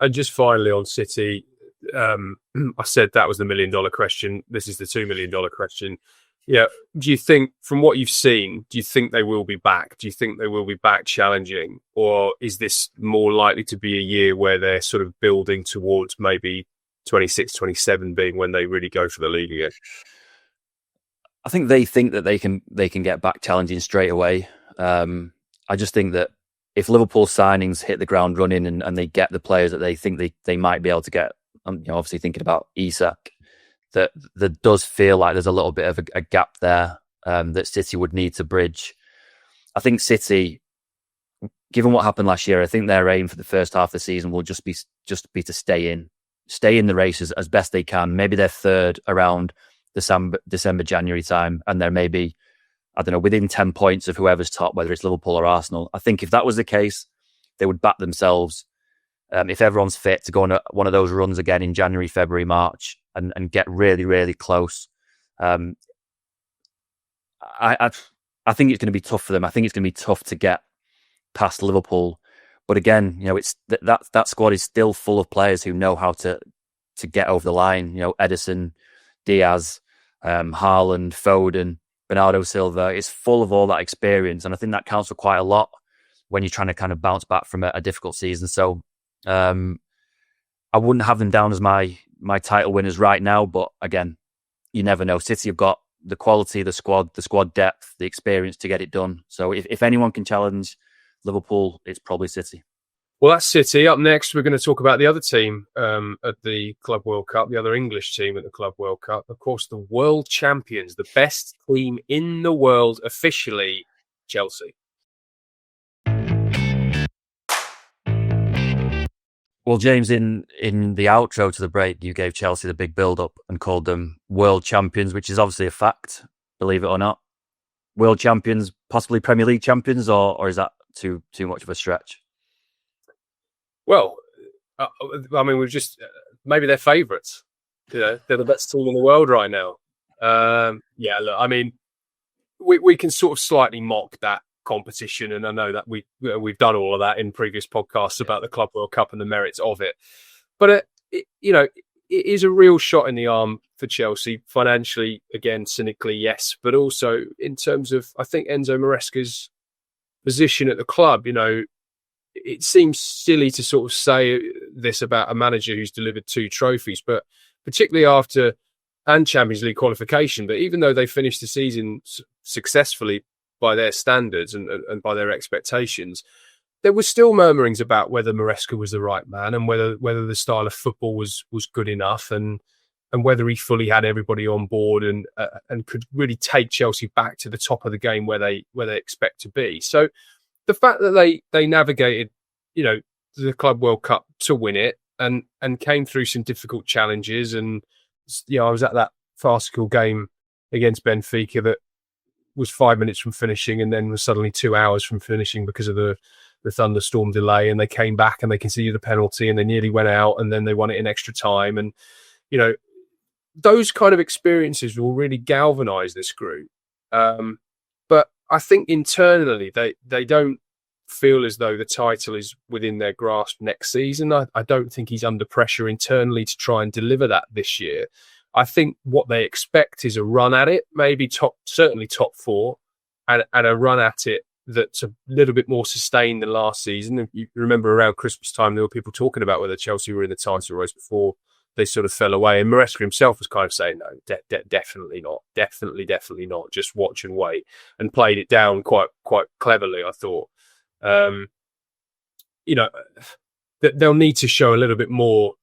And just finally on City, I said that was the $1 million question. This is the $2 million question. Yeah. Do you think, from what you've seen, do you think they will be back? Do you think they will be back challenging? Or is this more likely to be a year where they're sort of building towards maybe 26, 27 being when they really go for the league again? I think that they can get back challenging straight away. I just think that if Liverpool signings hit the ground running and they get the players that they think they might be able to get, obviously thinking about Isak, that does feel like there's a little bit of a gap there that City would need to bridge. I think City, given what happened last year, I think their aim for the first half of the season will just be to stay in the races as best they can. Maybe they're third around December, January time, and they're maybe, I don't know, within 10 points of whoever's top, whether it's Liverpool or Arsenal. I think if that was the case, they would back themselves, if everyone's fit, to go on one of those runs again in January, February, March, and get really, really close. I think it's going to be tough for them. I think it's going to be tough to get past Liverpool. But again, it's that squad is still full of players who know how to get over the line. Edison, Diaz, Haaland, Foden, Bernardo Silva. It's full of all that experience, and I think that counts for quite a lot when you're trying to kind of bounce back from a difficult season. So I wouldn't have them down as my title winners right now, but again, you never know. City have got the quality, the squad depth, the experience to get it done. So if anyone can challenge Liverpool, it's probably City. Well, that's City. Up next, we're going to talk about the other team at the Club World Cup, the other English team at the Club World Cup. Of course, the world champions, the best team in the world, officially, Chelsea. Well, James, in the outro to the break, you gave Chelsea the big build-up and called them world champions, which is obviously a fact, believe it or not. World champions, possibly Premier League champions, or is that too much of a stretch? Well, I mean, we've just maybe they're favourites. They're the best team in the world right now. Yeah, look, I mean, we can sort of slightly mock that competition, and I know that we've done all of that in previous podcasts about the Club World Cup and the merits of it. But it is a real shot in the arm for Chelsea financially. Again, cynically, yes, but also in terms of, I think, Enzo Maresca's position at the club. It seems silly to sort of say this about a manager who's delivered 2 trophies, but particularly after and Champions League qualification. But even though they finished the season successfully by their standards and by their expectations, there was still murmurings about whether Maresca was the right man and whether the style of football was good enough and whether he fully had everybody on board and could really take Chelsea back to the top of the game where they expect to be. So the fact that they navigated, the Club World Cup to win it and came through some difficult challenges, and I was at that farcical game against Benfica that was 5 minutes from finishing and then was suddenly 2 hours from finishing because of the thunderstorm delay, and they came back and they conceded a penalty and they nearly went out and then they won it in extra time. And those kind of experiences will really galvanise this group. But I think internally they don't feel as though the title is within their grasp next season. I don't think he's under pressure internally to try and deliver that this year. I think what they expect is a run at it, maybe certainly top 4, and a run at it that's a little bit more sustained than last season. You remember around Christmas time, there were people talking about whether Chelsea were in the title race before they sort of fell away. And Maresca himself was kind of saying, no, definitely not. Definitely not. Just watch and wait, and played it down quite cleverly, I thought. They'll need to show a little bit more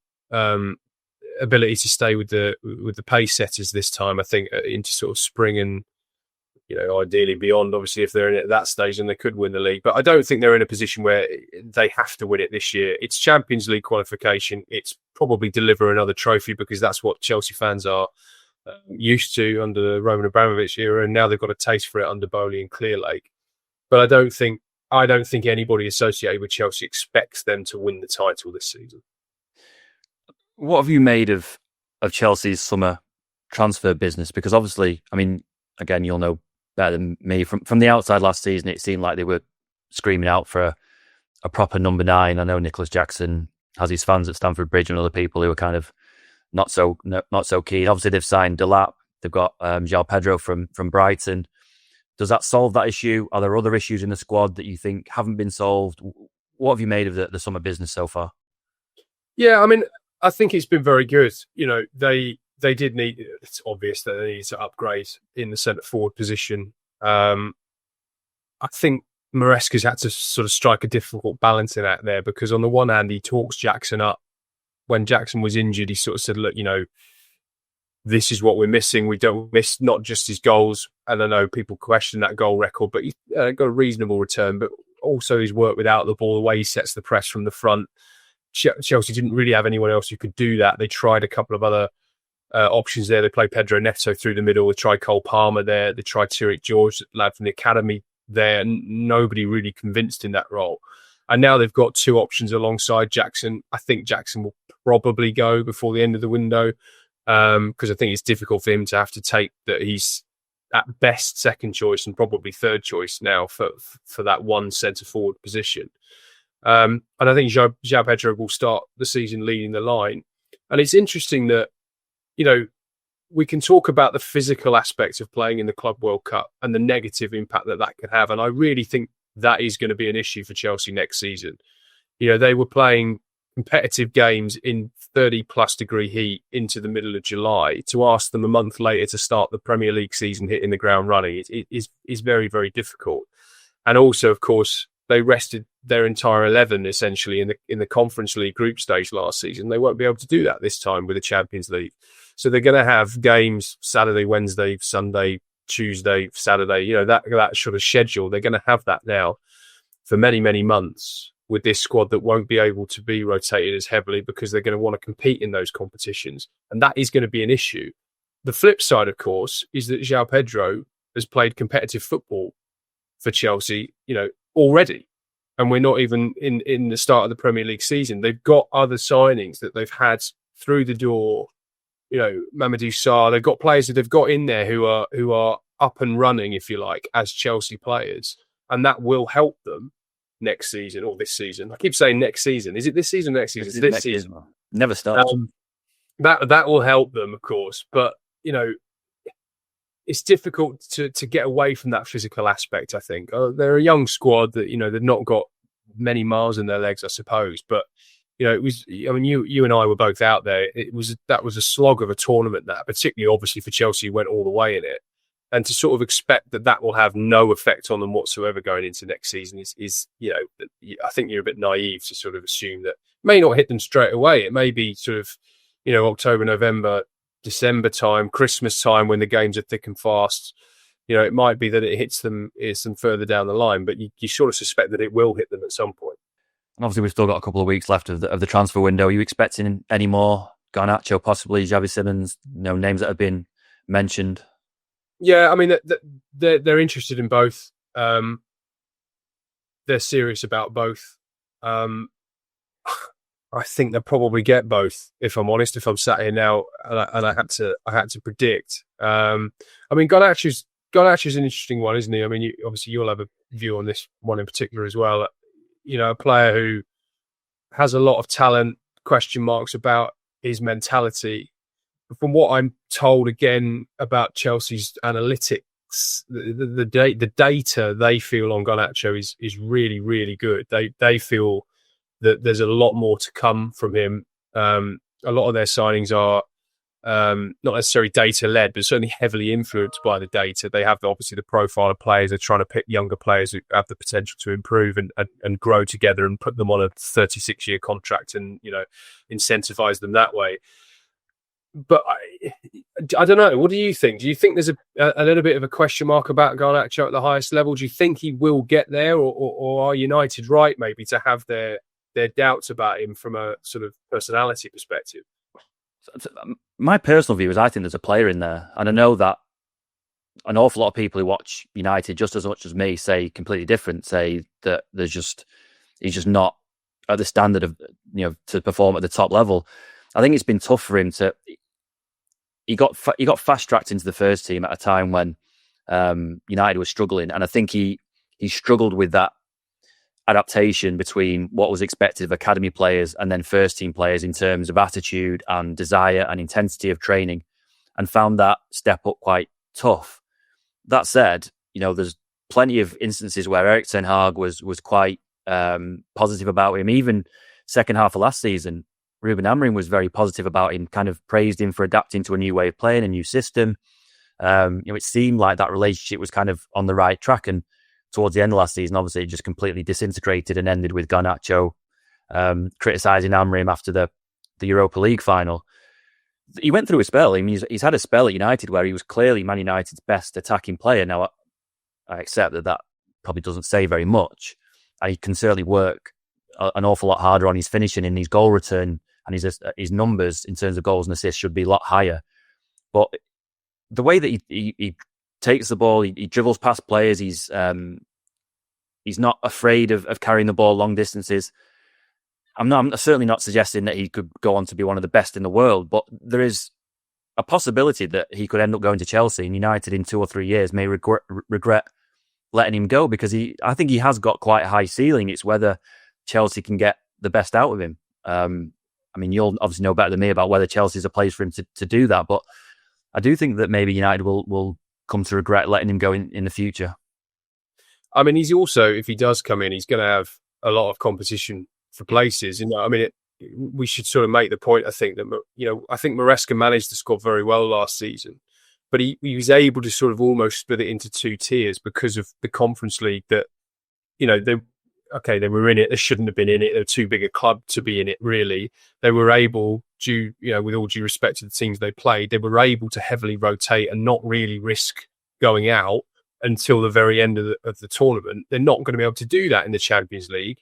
ability to stay with the pace setters this time, I think, into sort of spring and ideally beyond. Obviously, if they're in it at that stage, then they could win the league. But I don't think they're in a position where they have to win it this year. It's Champions League qualification. It's probably deliver another trophy because that's what Chelsea fans are used to under the Roman Abramovich era, and now they've got a taste for it under Bowley and Clearlake. But I don't think anybody associated with Chelsea expects them to win the title this season. What have you made of Chelsea's summer transfer business? Because obviously, I mean, again, you'll know better than me. From the outside last season, it seemed like they were screaming out for a proper number 9. I know Nicholas Jackson has his fans at Stamford Bridge and other people who are kind of not so keen. Obviously, they've signed Delap. They've got João Pedro from Brighton. Does that solve that issue? Are there other issues in the squad that you think haven't been solved? What have you made of the summer business so far? Yeah, I mean, I think it's been very good. They they did need. It's obvious that they need to upgrade in the centre forward position. I think Maresca's had to sort of strike a difficult balancing act there, because on the one hand he talks Jackson up. When Jackson was injured, he sort of said, "Look, this is what we're missing. We don't miss not just his goals." And I know people question that goal record, but he's got a reasonable return. But also his work without the ball, the way he sets the press from the front. Chelsea didn't really have anyone else who could do that. They tried a couple of other options there. They played Pedro Neto through the middle. They tried Cole Palmer there. They tried Tariq George, lad from the academy there. Nobody really convinced in that role. And now they've got two options alongside Jackson. I think Jackson will probably go before the end of the window, because I think it's difficult for him to have to take that he's at best second choice and probably third choice now for that one centre forward position. And I think João Pedro will start the season leading the line. And it's interesting that, we can talk about the physical aspects of playing in the Club World Cup and the negative impact that could have. And I really think that is going to be an issue for Chelsea next season. They were playing competitive games in 30 plus degree heat into the middle of July. To ask them a month later to start the Premier League season hitting the ground running is very, very difficult. And also, of course, they rested their entire 11 essentially in the Conference League group stage last season. They won't be able to do that this time with the Champions League. So they're going to have games Saturday, Wednesday, Sunday, Tuesday, Saturday, that sort of schedule. They're going to have that now for many, many months with this squad that won't be able to be rotated as heavily, because they're going to want to compete in those competitions. And that is going to be an issue. The flip side, of course, is that João Pedro has played competitive football for Chelsea, already. And we're not even in the start of the Premier League season. They've got other signings that they've had through the door. Mamadou Sarr. They've got players that they've got in there who are up and running, if you like, as Chelsea players, and that will help them next season or this season. I keep saying next season. Is it this season or next season? It's this season. Never stops. That will help them, of course, but it's difficult to get away from that physical aspect. I think they're a young squad that they've not got many miles in their legs, I suppose, but. It was. I mean, you and I were both out there. That was a slog of a tournament. That, particularly, obviously for Chelsea, went all the way in it, and to sort of expect that will have no effect on them whatsoever going into next season is I think you're a bit naive to sort of assume that it may not hit them straight away. It may be sort of October, November, December time, Christmas time when the games are thick and fast. It might be that it hits them further down the line, but you sort of suspect that it will hit them at some point. And obviously, we've still got a couple of weeks left of the transfer window. Are you expecting any more? Garnacho, possibly Xavi Simons, names that have been mentioned. Yeah, I mean, they're interested in both. They're serious about both. I think they'll probably get both. If I'm honest, if I'm sat here now and I had to predict. I mean, Garnacho's an interesting one, isn't he? I mean, obviously you'll have a view on this one in particular as well. A player who has a lot of talent, question marks about his mentality. From what I'm told, again, about Chelsea's analytics, the data they feel on Garnacho is really, really good. They feel that there's a lot more to come from him. A lot of their signings are not necessarily data-led, but certainly heavily influenced by the data. They have obviously the profile of players. They're trying to pick younger players who have the potential to improve and grow together and put them on a 36-year contract and, incentivize them that way. But I don't know. What do you think? Do you think there's a little bit of a question mark about Garnacho at the highest level? Do you think he will get there, or are United right maybe to have their doubts about him from a sort of personality perspective? My personal view is I think there's a player in there. And I know that an awful lot of people who watch United just as much as me say completely different, say that he's just not at the standard of, to perform at the top level. I think it's been tough for him to... He got fast-tracked into the first team at a time when United was struggling. And I think he struggled with that adaptation between what was expected of academy players and then first team players in terms of attitude and desire and intensity of training, and found that step up quite tough. That said, there's plenty of instances where Erik ten Hag was quite positive about him. Even second half of last season, Ruben Amorim was very positive about him, kind of praised him for adapting to a new way of playing, a new system. It seemed like that relationship was kind of on the right track. And towards the end of last season, obviously, it just completely disintegrated and ended with Garnacho criticising Amorim after the Europa League final. He went through a spell. I mean, he's had a spell at United where he was clearly Man United's best attacking player. Now, I accept that probably doesn't say very much. And he can certainly work an awful lot harder on his finishing and his goal return, and his numbers in terms of goals and assists should be a lot higher. But the way that he takes the ball, he dribbles past players, he's not afraid of carrying the ball long distances. I'm certainly not suggesting that he could go on to be one of the best in the world, but there is a possibility that he could end up going to Chelsea, and United in 2 or 3 years may regret letting him go, because I think he has got quite a high ceiling. It's whether Chelsea can get the best out of him. I mean, you'll obviously know better than me about whether Chelsea's a place for him to do that, but I do think that maybe United will come to regret letting him go in the future. I mean, he's also, if he does come in, he's going to have a lot of competition for places. I mean, we should sort of make the point, I think, that, I think Maresca managed the squad very well last season, but he was able to sort of almost split it into 2 tiers because of the Conference League that, they were in it. They shouldn't have been in it. They're too big a club to be in it, with all due respect to the teams they played, they were able to heavily rotate and not really risk going out until the very end of the tournament. They're not going to be able to do that in the Champions League.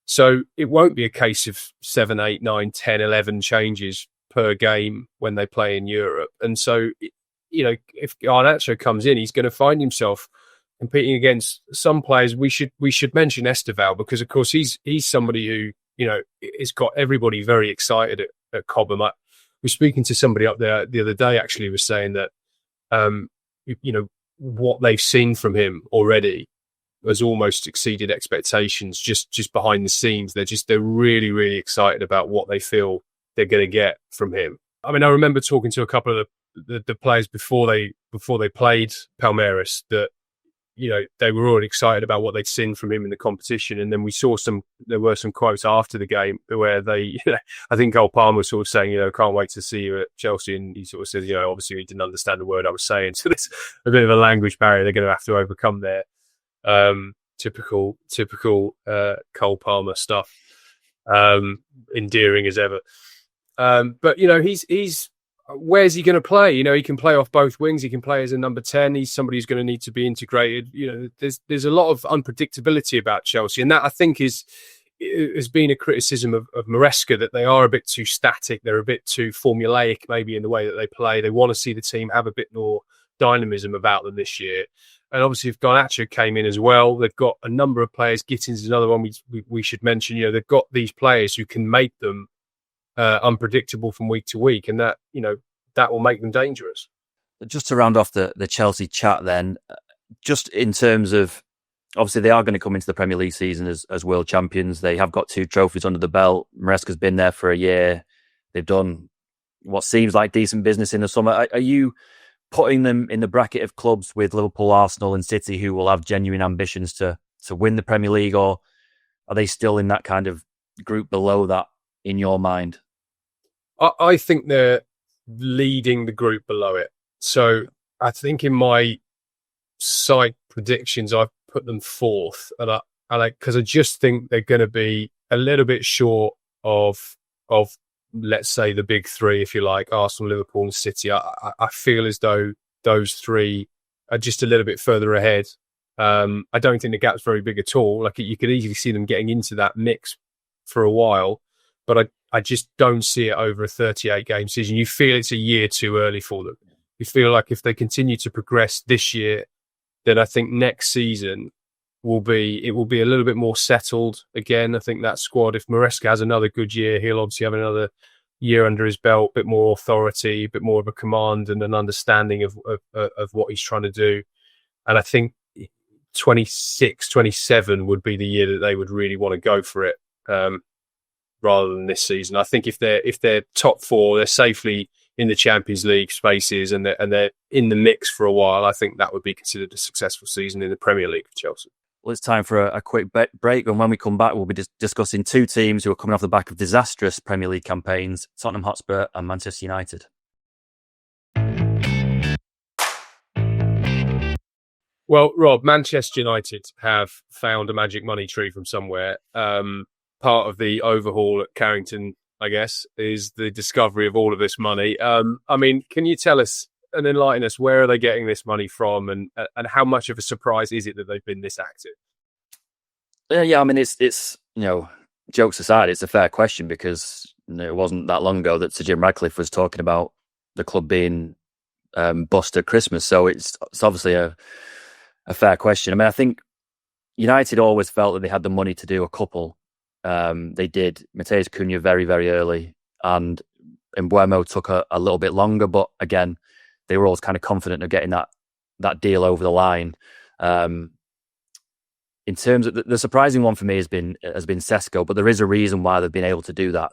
So it won't be a case of 7, 8, 9, 10, 11 changes per game when they play in Europe. And so, if Garnacho comes in, he's going to find himself competing against some players. We should mention Esteval, because of course he's somebody who has got everybody very excited at Cobham. I was speaking to somebody up there the other day, actually, was saying that what they've seen from him already has almost exceeded expectations. Just behind the scenes, they're really, really excited about what they feel they're going to get from him. I mean, I remember talking to a couple of the players before they played Palmeiras that they were already excited about what they'd seen from him in the competition. And then we saw there were some quotes after the game where they, I think Cole Palmer was sort of saying, can't wait to see you at Chelsea. And he sort of said, obviously he didn't understand the word I was saying. So there's a bit of a language barrier they're going to have to overcome there. Typical Cole Palmer stuff. Endearing as ever. But he's where's he going to play? He can play off both wings. He can play as a number 10. He's somebody who's going to need to be integrated. There's a lot of unpredictability about Chelsea, and that I think has been a criticism of Maresca, that they are a bit too static. They're a bit too formulaic, maybe, in the way that they play. They want to see the team have a bit more dynamism about them this year. And obviously, if Garnacho came in as well, they've got a number of players. Gittins is another one we should mention. They've got these players who can make them unpredictable from week to week, and that that will make them dangerous. Just to round off the Chelsea chat, then, just in terms of, obviously they are going to come into the Premier League season as world champions. They have got 2 trophies under the belt. Maresca's been there for a year. They've done what seems like decent business in the summer. Are you putting them in the bracket of clubs with Liverpool, Arsenal and City who will have genuine ambitions to win the Premier League, or are they still in that kind of group below that in your mind? I think they're leading the group below it. So I think in my site predictions, I've put them 4th, and because I just think they're going to be a little bit short of let's say the big 3, if you like, Arsenal, Liverpool, and City. I feel as though those 3 are just a little bit further ahead. I don't think the gap's very big at all. Like, you could easily see them getting into that mix for a while, but I just don't see it over a 38-game season. You feel it's a year too early for them. You feel like if they continue to progress this year, then I think next season will be a little bit more settled again. I think that squad, if Maresca has another good year, he'll obviously have another year under his belt, a bit more authority, a bit more of a command and an understanding of what he's trying to do. And I think 26, 27 would be the year that they would really want to go for it. Rather than this season. I think if they're top 4, they're safely in the Champions League spaces and they're in the mix for a while, I think that would be considered a successful season in the Premier League for Chelsea. Well, it's time for a quick break. And when we come back, we'll be discussing two teams who are coming off the back of disastrous Premier League campaigns, Tottenham Hotspur and Manchester United. Well, Rob, Manchester United have found a magic money tree from somewhere. Part of the overhaul at Carrington, I guess, is the discovery of all of this money. I mean, can you tell us and enlighten us, where are they getting this money from, and how much of a surprise is it that they've been this active? Yeah, I mean, it's jokes aside, it's a fair question because it wasn't that long ago that Sir Jim Radcliffe was talking about the club being bust at Christmas. So it's obviously a fair question. I mean, I think United always felt that they had the money to do a couple. They did. Mateus Cunha very, very early, and Mbeumo took a little bit longer, but again, they were always kind of confident of getting that deal over the line. In terms of the surprising one for me has been Sesko, but there is a reason why they've been able to do that.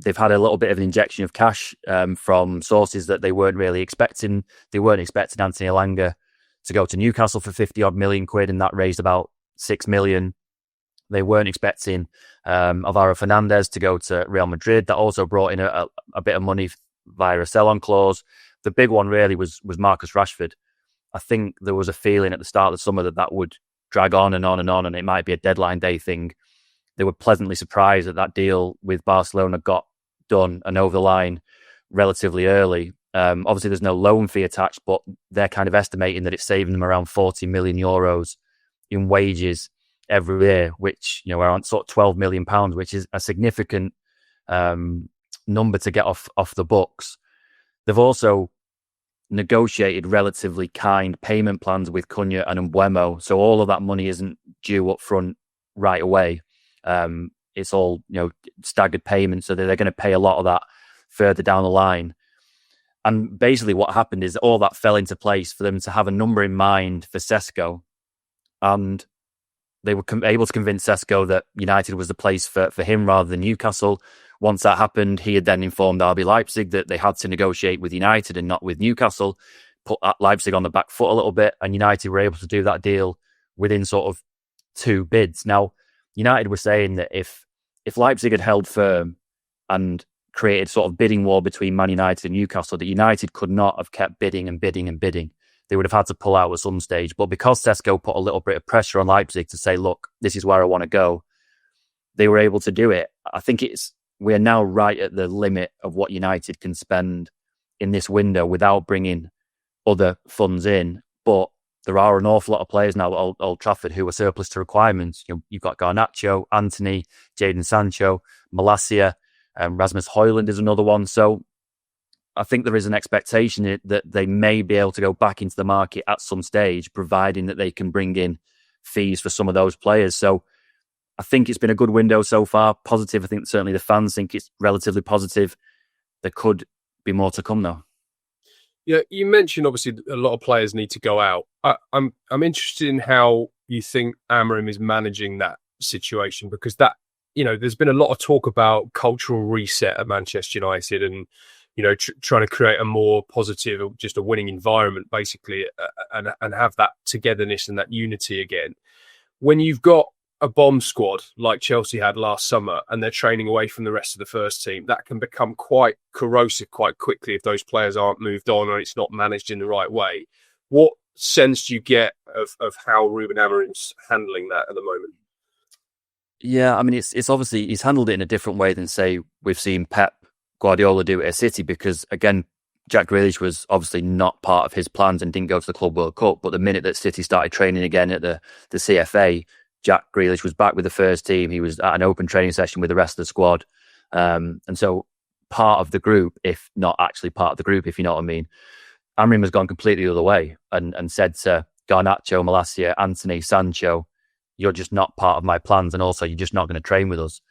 They've had a little bit of an injection of cash from sources that they weren't really expecting. They weren't expecting Anthony Elanga to go to Newcastle for 50 odd million quid, and that raised about 6 million. They weren't expecting Alvaro Fernandez to go to Real Madrid. That also brought in a bit of money via a sell-on clause. The big one really was Marcus Rashford. I think there was a feeling at the start of the summer that would drag on and on and on, and it might be a deadline day thing. They were pleasantly surprised that deal with Barcelona got done and over the line relatively early. Obviously, there's no loan fee attached, but they're kind of estimating that it's saving them around 40 million euros in wages every year, which around sort of 12 million pounds, which is a significant number to get off the books. They've also negotiated relatively kind payment plans with Cunha and Mbeumo, so all of that money isn't due up front right away. It's all staggered payments, so they're going to pay a lot of that further down the line. And basically what happened is all that fell into place for them to have a number in mind for Sesko, and they were able to convince Sesko that United was the place for him rather than Newcastle. Once that happened, he had then informed RB Leipzig that they had to negotiate with United and not with Newcastle, put Leipzig on the back foot a little bit, and United were able to do that deal within sort of 2 bids. Now, United were saying that if Leipzig had held firm and created sort of bidding war between Man United and Newcastle, that United could not have kept bidding and bidding and bidding. They would have had to pull out at some stage. But because Sesko put a little bit of pressure on Leipzig to say, look, this is where I want to go, they were able to do it. I think we're now right at the limit of what United can spend in this window without bringing other funds in. But there are an awful lot of players now at Old Trafford who are surplus to requirements. You've got Garnacho, Antony, Jadon Sancho, Malacia, Rasmus Højlund is another one. So I think there is an expectation that they may be able to go back into the market at some stage, providing that they can bring in fees for some of those players. So I think it's been a good window so far. Positive. I think certainly the fans think it's relatively positive. There could be more to come though. Yeah, you mentioned obviously a lot of players need to go out. I'm interested in how you think Amorim is managing that situation, because that there's been a lot of talk about cultural reset at Manchester United and trying to create a more positive, just a winning environment basically, and have that togetherness and that unity again. When you've got a bomb squad like Chelsea had last summer and they're training away from the rest of the first team, that can become quite corrosive quite quickly if those players aren't moved on or it's not managed in the right way. What sense do you get of how Ruben Amorim's handling that at the moment? Yeah, I mean, it's obviously he's handled it in a different way than, say, we've seen Pep Guardiola do it at City, because, again, Jack Grealish was obviously not part of his plans and didn't go to the Club World Cup. But the minute that City started training again at the CFA, Jack Grealish was back with the first team. He was at an open training session with the rest of the squad. And so part of the group, if not actually part of the group, if you know what I mean, Amorim has gone completely the other way and said to Garnacho, Malacia, Antony, Sancho, you're just not part of my plans, and also you're just not going to train with us.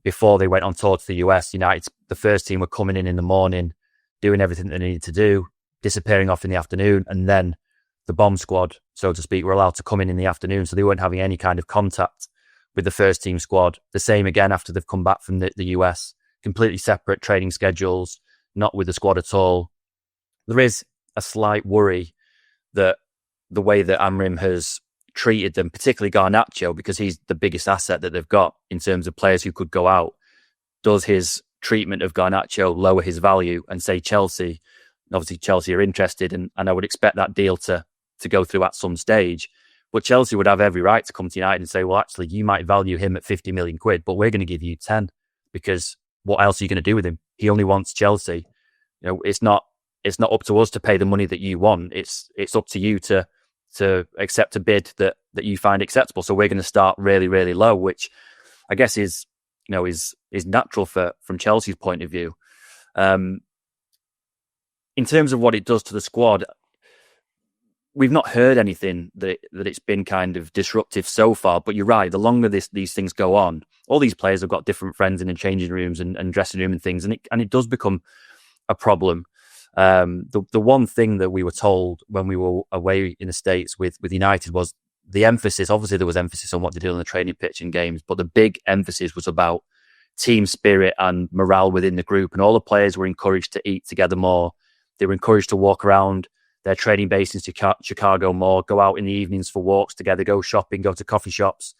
Before they went on tour to the US, United, the first team were coming in the morning, doing everything they needed to do, disappearing off in the afternoon, and then the bomb squad, so to speak, were allowed to come in the afternoon, so they weren't having any kind of contact with the first team squad. The same again after they've come back from the US, completely separate training schedules, not with the squad at all. There is a slight worry that the way that Amorim has treated them, particularly Garnacho, because he's the biggest asset that they've got in terms of players who could go out. Does his treatment of Garnacho lower his value? And say Chelsea, obviously Chelsea are interested, and I would expect that deal to go through at some stage. But Chelsea would have every right to come to United and say, well, actually, you might value him at 50 million quid, but we're going to give you 10, because what else are you going to do with him? He only wants Chelsea. It's not up to us to pay the money that you want. It's up to you to accept a bid that you find acceptable. So we're going to start really, really low, which I guess is natural from Chelsea's point of view. In terms of what it does to the squad, we've not heard anything that it's been kind of disruptive so far. But you're right, the longer these things go on, all these players have got different friends in the changing rooms and dressing room and things, and it does become a problem. The one thing that we were told when we were away in the States with United was the emphasis. Obviously, there was emphasis on what they did on the training pitch and games, but the big emphasis was about team spirit and morale within the group. And all the players were encouraged to eat together more. They were encouraged to walk around their training base in Chicago more, go out in the evenings for walks together, go shopping, go to coffee shops.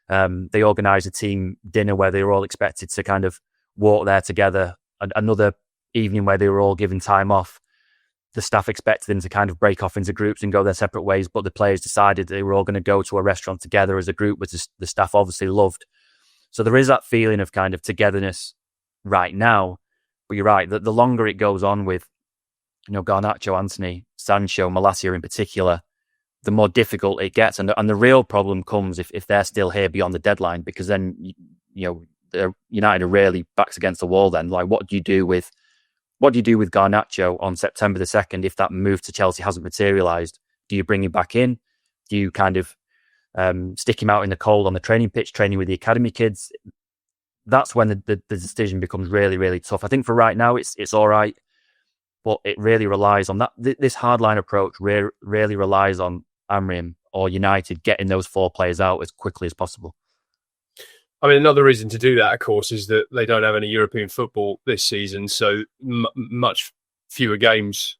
They organised a team dinner where they were all expected to kind of walk there together. Another evening where they were all given time off. The staff expected them to kind of break off into groups and go their separate ways, but the players decided they were all going to go to a restaurant together as a group, which the staff obviously loved. So there is that feeling of kind of togetherness right now. But you're right, the longer it goes on with, Garnacho, Antony, Sancho, Malacia in particular, the more difficult it gets. And the real problem comes if they're still here beyond the deadline, because then, United are really backs against the wall then. Like, what do you do with Garnacho on September the 2nd if that move to Chelsea hasn't materialised? Do you bring him back in? Do you kind of stick him out in the cold on the training pitch, training with the academy kids? That's when the decision becomes really, really tough. I think for right now, it's all right, but it really relies on that. This hardline approach really relies on Amrim or United getting those 4 players out as quickly as possible. I mean, another reason to do that, of course, is that they don't have any European football this season, so much fewer games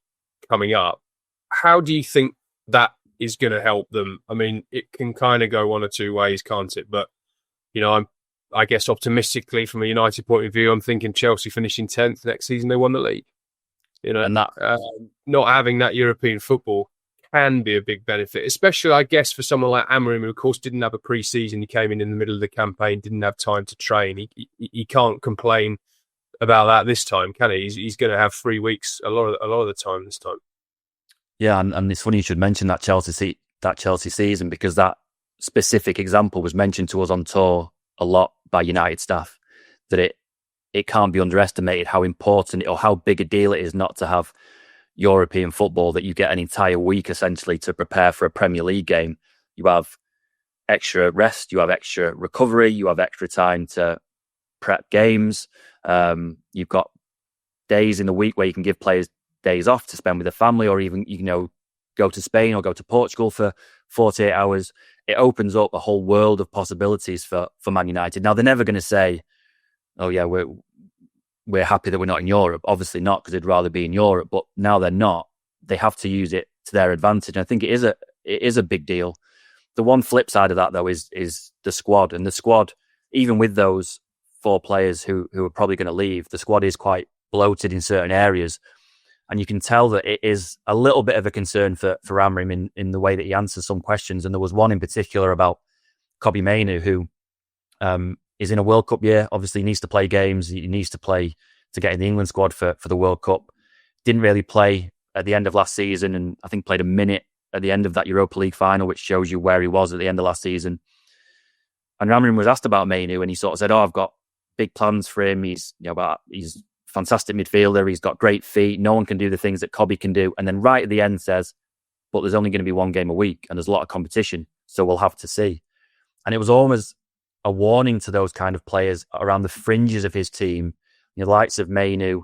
coming up. How do you think that is going to help them? I mean, it can kind of go one or two ways, can't it? But, I guess optimistically, from a United point of view, I'm thinking Chelsea finishing 10th next season, they won the league. And that not having that European football can be a big benefit, especially, I guess, for someone like Amrim, who, of course, didn't have a pre-season. He came in the middle of the campaign, didn't have time to train. He can't complain about that this time, can he? He's going to have 3 weeks a lot of the time this time. Yeah, and it's funny you should mention that Chelsea season, because that specific example was mentioned to us on tour a lot by United staff, that it can't be underestimated how important or how big a deal it is not to have European football, that you get an entire week essentially to prepare for a Premier League game. You have extra rest, you have extra recovery, you have extra time to prep games. You've got days in the week where you can give players days off to spend with their family, or even, go to Spain or go to Portugal for 48 hours. It opens up a whole world of possibilities for Man United. Now, they're never going to say, oh yeah, we're happy that we're not in Europe. Obviously not, because they'd rather be in Europe. But now they're not. They have to use it to their advantage. And I think it is a big deal. The one flip side of that, though, is the squad. And the squad, even with those 4 players who are probably going to leave, the squad is quite bloated in certain areas. And you can tell that it is a little bit of a concern for Amrim in the way that he answers some questions. And there was one in particular about Kobbie Mainoo, who is in a World Cup year. Obviously, he needs to play games. He needs to play to get in the England squad for the World Cup. Didn't really play at the end of last season, and I think played a minute at the end of that Europa League final, which shows you where he was at the end of last season. And Amrim was asked about Mainoo, and he sort of said, I've got big plans for him. He's a fantastic midfielder. He's got great feet. No one can do the things that Kobbie can do. And then right at the end says, but there's only going to be 1 game a week, and there's a lot of competition, so we'll have to see. And it was almost a warning to those kind of players around the fringes of his team, the likes of Mainoo,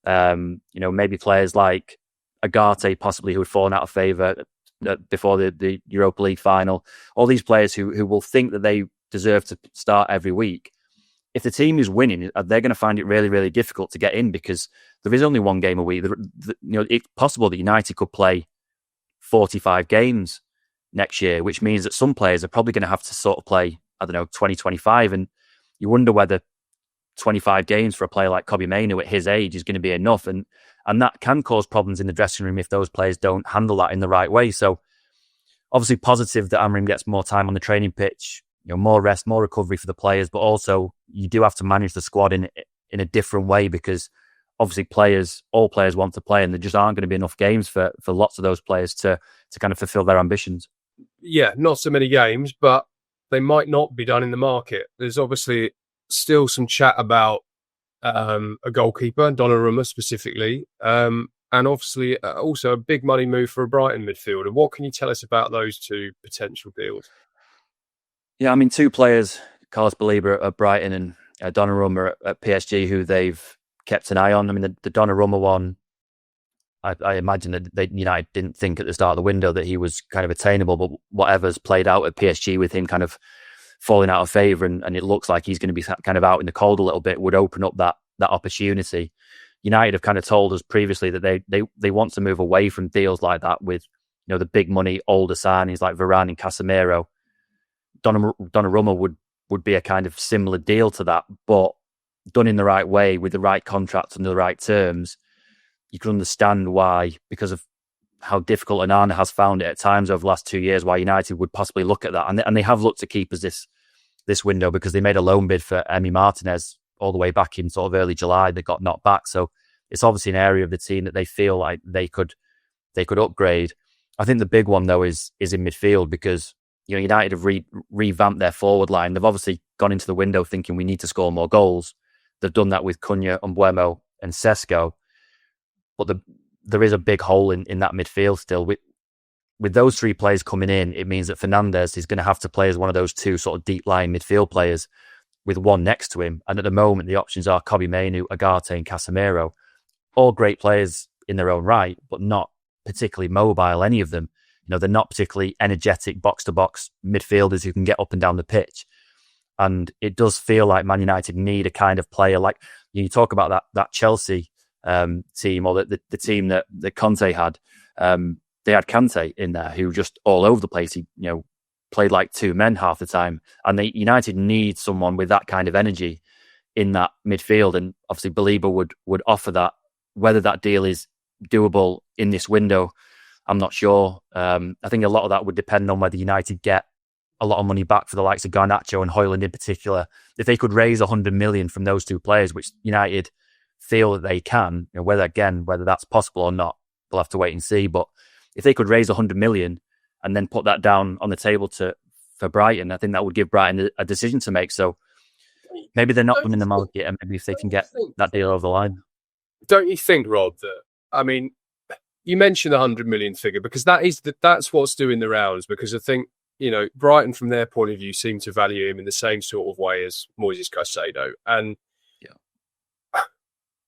maybe players like Agate, possibly, who had fallen out of favour before the Europa League final. All these players who will think that they deserve to start every week. If the team is winning, they're going to find it really, really difficult to get in, because there is only 1 game a week. It's possible that United could play 45 games next year, which means that some players are probably going to have to sort of play, 2025. And you wonder whether 25 games for a player like Kobbie Mainoo at his age is going to be enough. And that can cause problems in the dressing room if those players don't handle that in the right way. So obviously positive that Amrim gets more time on the training pitch, more rest, more recovery for the players, but also you do have to manage the squad in a different way, because obviously all players want to play, and there just aren't going to be enough games for lots of those players to kind of fulfill their ambitions. Yeah, not so many games, but they might not be done in the market. There's obviously still some chat about a goalkeeper, Donnarumma specifically, and obviously also a big money move for a Brighton midfielder. What can you tell us about those two potential deals? Yeah, I mean, two players, Carlos Baleba at Brighton and Donnarumma at PSG, who they've kept an eye on. I mean, the Donnarumma one, I imagine that United didn't think at the start of the window that he was kind of attainable, but whatever's played out at PSG with him kind of falling out of favour, and it looks like he's going to be kind of out in the cold a little bit, would open up that opportunity. United have kind of told us previously that they want to move away from deals like that with, the big money older signings like Varane and Casemiro. Donnarumma would be a kind of similar deal to that, but done in the right way with the right contract and the right terms. You can understand why, because of how difficult Onana has found it at times over the last 2 years, why United would possibly look at that. And they have looked to keepers this window, because they made a loan bid for Emi Martinez all the way back in sort of early July. They got knocked back. So it's obviously an area of the team that they feel like they could upgrade. I think the big one, though, is in midfield, because United have revamped their forward line. They've obviously gone into the window thinking we need to score more goals. They've done that with Cunha, Mbeumo and Sesko. But there is a big hole in that midfield still. With those three players coming in, it means that Fernandes is going to have to play as one of those two sort of deep-lying midfield players with one next to him. And at the moment, the options are Kobbie Mainoo, Agate and Casemiro. All great players in their own right, but not particularly mobile, any of them. They're not particularly energetic box-to-box midfielders who can get up and down the pitch. And it does feel like Man United need a kind of player like, you talk about that Chelsea team, or the team that Conte had. They had Kante in there, who just all over the place. He played like two men half the time, and United need someone with that kind of energy in that midfield. And obviously, Baleba would offer that. Whether that deal is doable in this window, I'm not sure. I think a lot of that would depend on whether United get a lot of money back for the likes of Garnacho and Højlund in particular. If they could raise 100 million from those two players, which United feel that they can, whether that's possible or not, we'll have to wait and see. But if they could raise 100 million and then put that down on the table for Brighton, I think that would give Brighton a decision to make. So maybe they're not in the market, and maybe if they can get that deal over the line. Don't you think, Rob, that, you mentioned the 100 million figure, because that's what's doing the rounds, because I think, Brighton from their point of view seem to value him in the same sort of way as Moises Caicedo. And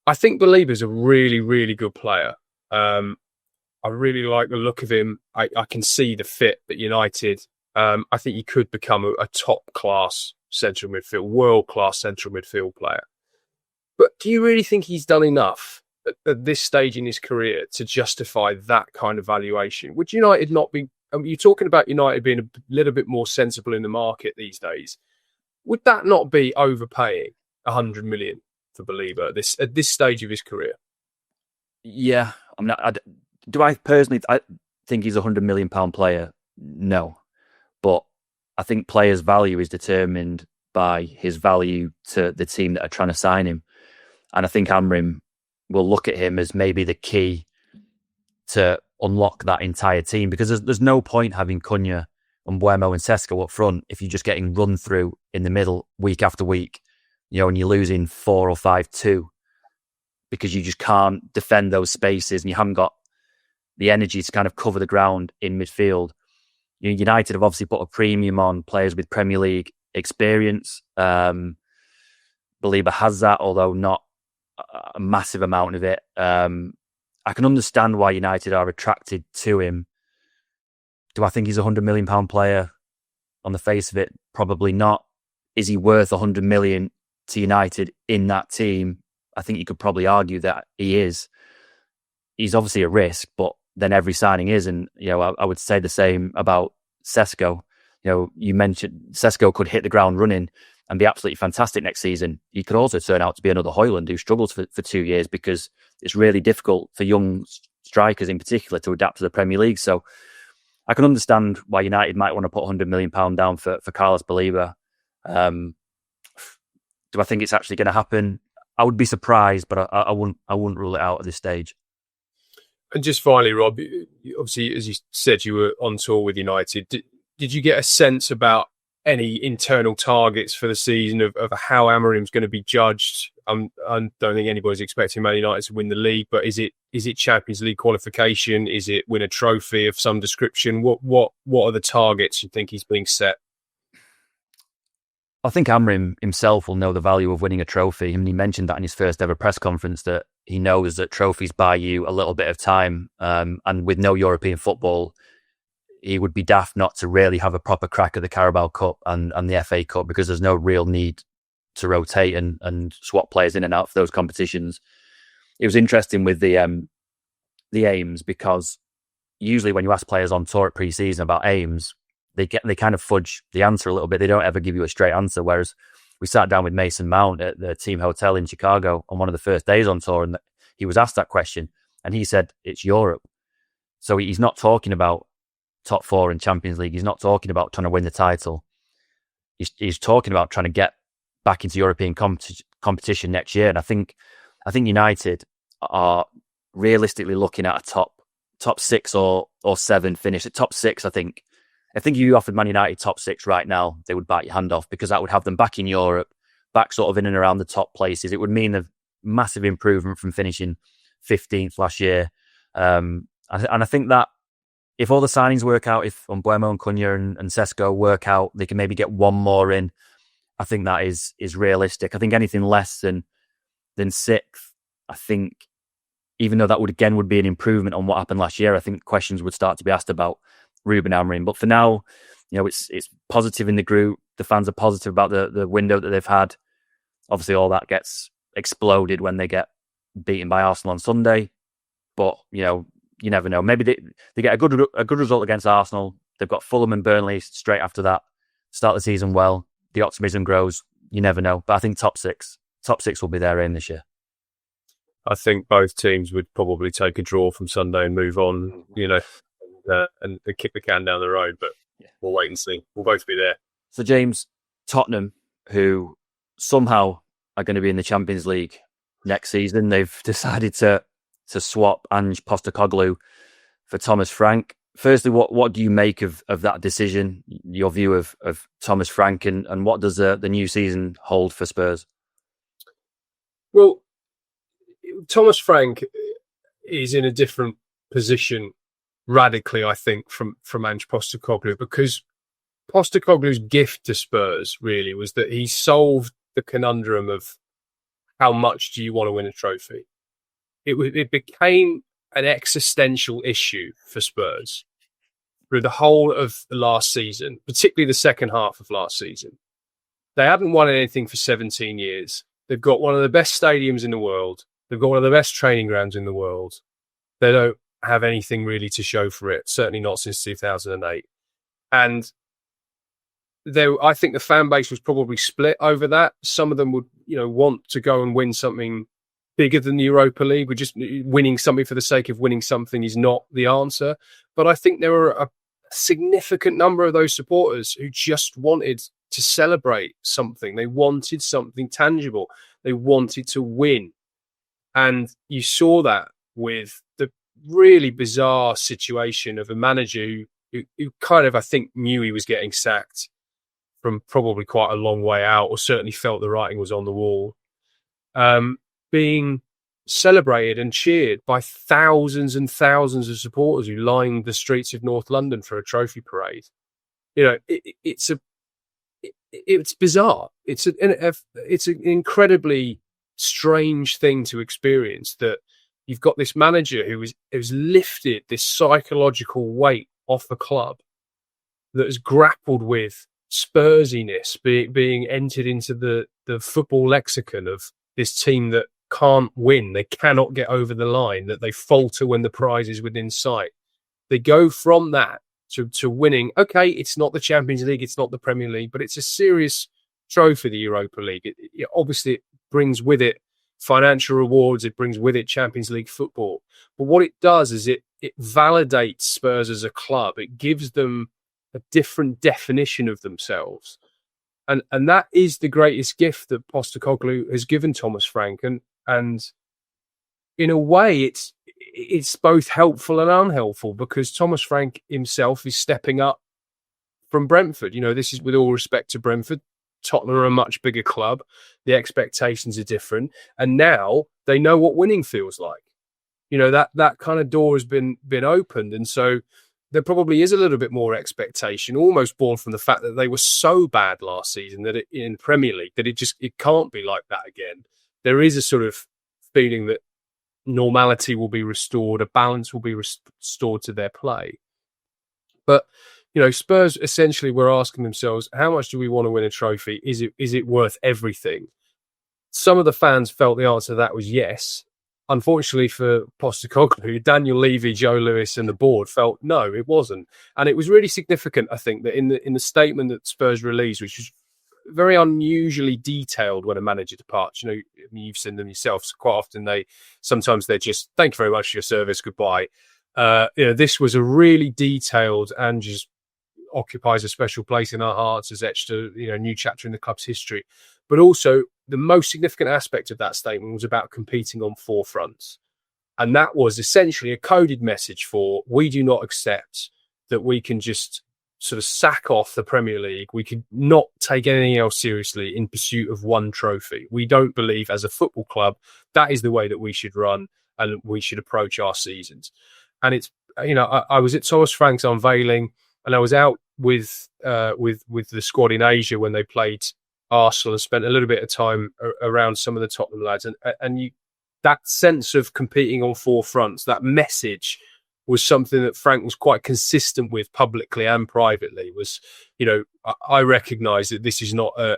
I think Baleba's a really, really good player. I really like the look of him. I can see the fit at United. I think he could become a top-class central midfield, world-class central midfield player. But do you really think he's done enough at this stage in his career to justify that kind of valuation? Would United not be... you're talking about United being a little bit more sensible in the market these days. Would that not be overpaying 100 million for Baleba at this stage of his career? Yeah. Do I personally think he's a £100 million player? No. But I think players' value is determined by his value to the team that are trying to sign him. And I think Amrim will look at him as maybe the key to unlock that entire team, because there's no point having Cunha and Mbeumo and Sesko up front if you're just getting run through in the middle week after week, and you're losing 4 or 5-2 because you just can't defend those spaces and you haven't got the energy to kind of cover the ground in midfield. United have obviously put a premium on players with Premier League experience. Baleba has that, although not a massive amount of it. I can understand why United are attracted to him. Do I think he's a £100 million player? On the face of it, probably not. Is he worth 100 million to United in that team? I think you could probably argue that he is. He's obviously a risk, but then every signing is. And, I would say the same about Sesko. You mentioned Sesko could hit the ground running and be absolutely fantastic next season. He could also turn out to be another Højlund who struggles for 2 years, because it's really difficult for young strikers in particular to adapt to the Premier League. So I can understand why United might want to put £100 million down for Carlos Baleba. Do I think it's actually going to happen? I would be surprised, but I wouldn't rule it out at this stage. And just finally, Rob, obviously, as you said, you were on tour with United. Did you get a sense about any internal targets for the season of how Amorim's going to be judged? I don't think anybody's expecting Man United to win the league, but is it Champions League qualification? Is it win a trophy of some description? What are the targets you think he's being set? I think Amorim himself will know the value of winning a trophy. I mean, he mentioned that in his first ever press conference, that he knows that trophies buy you a little bit of time. And with no European football, he would be daft not to really have a proper crack at the Carabao Cup and the FA Cup, because there's no real need to rotate and swap players in and out for those competitions. It was interesting with the aims, because usually when you ask players on tour at pre-season about aims, they kind of fudge the answer a little bit. They don't ever give you a straight answer. Whereas we sat down with Mason Mount at the team hotel in Chicago on one of the first days on tour, and he was asked that question, and he said it's Europe. So he's not talking about top four in Champions League. He's not talking about trying to win the title. He's talking about trying to get back into European competition next year. And I think United are realistically looking at a top 6 or 7 finish. At top 6, I think if you offered Man United top 6 right now, they would bite your hand off, because that would have them back in Europe, back sort of in and around the top places. It would mean a massive improvement from finishing 15th last year. And I think that if all the signings work out, if Mbeumo and Cunha and Sesko work out, they can maybe get one more in. I think that is realistic. I think anything less than 6th, I think, even though that would be an improvement on what happened last year, I think questions would start to be asked about Ruben Amorim. But for now, it's positive in the group. The fans are positive about the window that they've had. Obviously, all that gets exploded when they get beaten by Arsenal on Sunday. But you never know. Maybe they get a good result against Arsenal. They've got Fulham and Burnley straight after that. Start the season well. The optimism grows. You never know. But I think top six will be their aim this year. I think both teams would probably take a draw from Sunday and move on, and kick the can down the road. But we'll wait and see. We'll both be there. So, James, Tottenham, who somehow are going to be in the Champions League next season, they've decided to swap Ange Postecoglou for Thomas Frank. Firstly, what do you make of that decision, your view of Thomas Frank, and what does the new season hold for Spurs? Well, Thomas Frank is in a different position radically, I think, from Ange Postecoglou, because Postecoglou's gift to Spurs really was that he solved the conundrum of how much do you want to win a trophy. It became an existential issue for Spurs through the whole of the last season, particularly the second half of last season. They hadn't won anything for 17 years. They've got one of the best stadiums in the world. They've got one of the best training grounds in the world. They don't have anything really to show for it, certainly not since 2008. And I think the fan base was probably split over that. Some of them would, want to go and win something bigger than the Europa League. We're just winning something for the sake of winning something is not the answer. But I think there were a significant number of those supporters who just wanted to celebrate something. They wanted something tangible. They wanted to win. And you saw that with the really bizarre situation of a manager who kind of, I think, knew he was getting sacked from probably quite a long way out, or certainly felt the writing was on the wall, being celebrated and cheered by thousands and thousands of supporters who lined the streets of North London for a trophy parade. It's bizarre. It's an incredibly strange thing to experience, that you've got this manager who's lifted this psychological weight off the club, that has grappled with Spursiness being entered into the football lexicon of this team that can't win, they cannot get over the line, that they falter when the prize is within sight. They go from that to winning. Okay, it's not the Champions League, it's not the Premier League, but it's a serious trophy, the Europa League. It obviously brings with it financial rewards, it brings with it Champions League football. But what it does is it validates Spurs as a club. It gives them a different definition of themselves. And that is the greatest gift that Postecoglou has given Thomas Frank. And in a way, it's both helpful and unhelpful, because Thomas Frank himself is stepping up from Brentford. This is with all respect to Brentford. Tottenham are a much bigger club. The expectations are different. And now they know what winning feels like. That kind of door has been opened. And so there probably is a little bit more expectation, almost born from the fact that they were so bad last season that in Premier League that it can't be like that again. There is a sort of feeling that normality will be restored, a balance will be restored to their play. But Spurs essentially were asking themselves, how much do we want to win a trophy? Is it worth everything? Some of the fans felt the answer to that was yes. Unfortunately for Postecoglou, Daniel Levy, Joe Lewis and the board felt no, it wasn't. And it was really significant, I think, that in the statement that Spurs released, which was very unusually detailed when a manager departs. You've seen them yourself. So quite often sometimes they're just, thank you very much for your service, goodbye. This was a really detailed and just occupies a special place in our hearts, as etched a new chapter in the club's history. But also, the most significant aspect of that statement was about competing on 4 fronts. And that was essentially a coded message for, we do not accept that we can just sort of sack off the Premier League. We could not take anything else seriously in pursuit of one trophy. We don't believe as a football club that is the way that we should run and we should approach our seasons. And it's, I was at Thomas Frank's unveiling, and I was out with the squad in Asia when they played Arsenal and spent a little bit of time around some of the Tottenham lads. And that sense of competing on 4 fronts, that message was something that Frank was quite consistent with publicly and privately. Was, I recognise that this is not a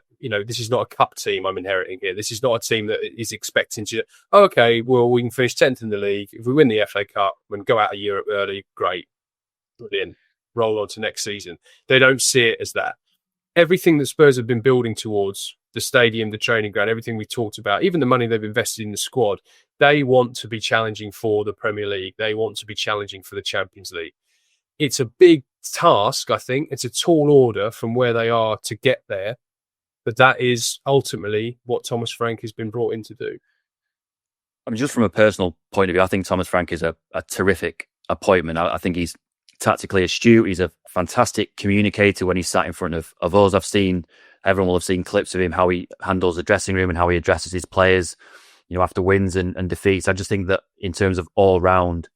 cup team I'm inheriting here. This is not a team that is expecting to, okay, well, we can finish 10th in the league. If we win the FA Cup and go out of Europe early, great, brilliant, roll on to next season. They don't see it as that. Everything that Spurs have been building towards, the stadium, the training ground, everything we talked about, even the money they've invested in the squad, they want to be challenging for the Premier League. They want to be challenging for the Champions League. It's a big task, I think. It's a tall order from where they are to get there. But that is ultimately what Thomas Frank has been brought in to do. I mean, just from a personal point of view, I think Thomas Frank is a terrific appointment. I think he's tactically astute. He's a fantastic communicator when he's sat in front of us. Everyone will have seen clips of him, how he handles the dressing room and how he addresses his players, after wins and defeats. I just think that in terms of all round,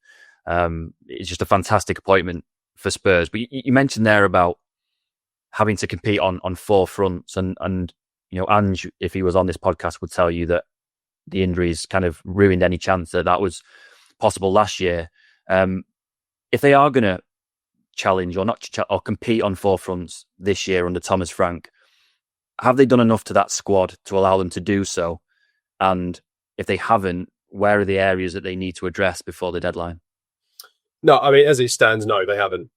it's just a fantastic appointment for Spurs. But you mentioned there about having to compete on 4 fronts, and Ange, if he was on this podcast, would tell you that the injuries kind of ruined any chance that was possible last year. If they are going to challenge or compete on 4 fronts this year under Thomas Frank, have they done enough to that squad to allow them to do so? And if they haven't, where are the areas that they need to address before the deadline? No, I mean, as it stands, no, they haven't.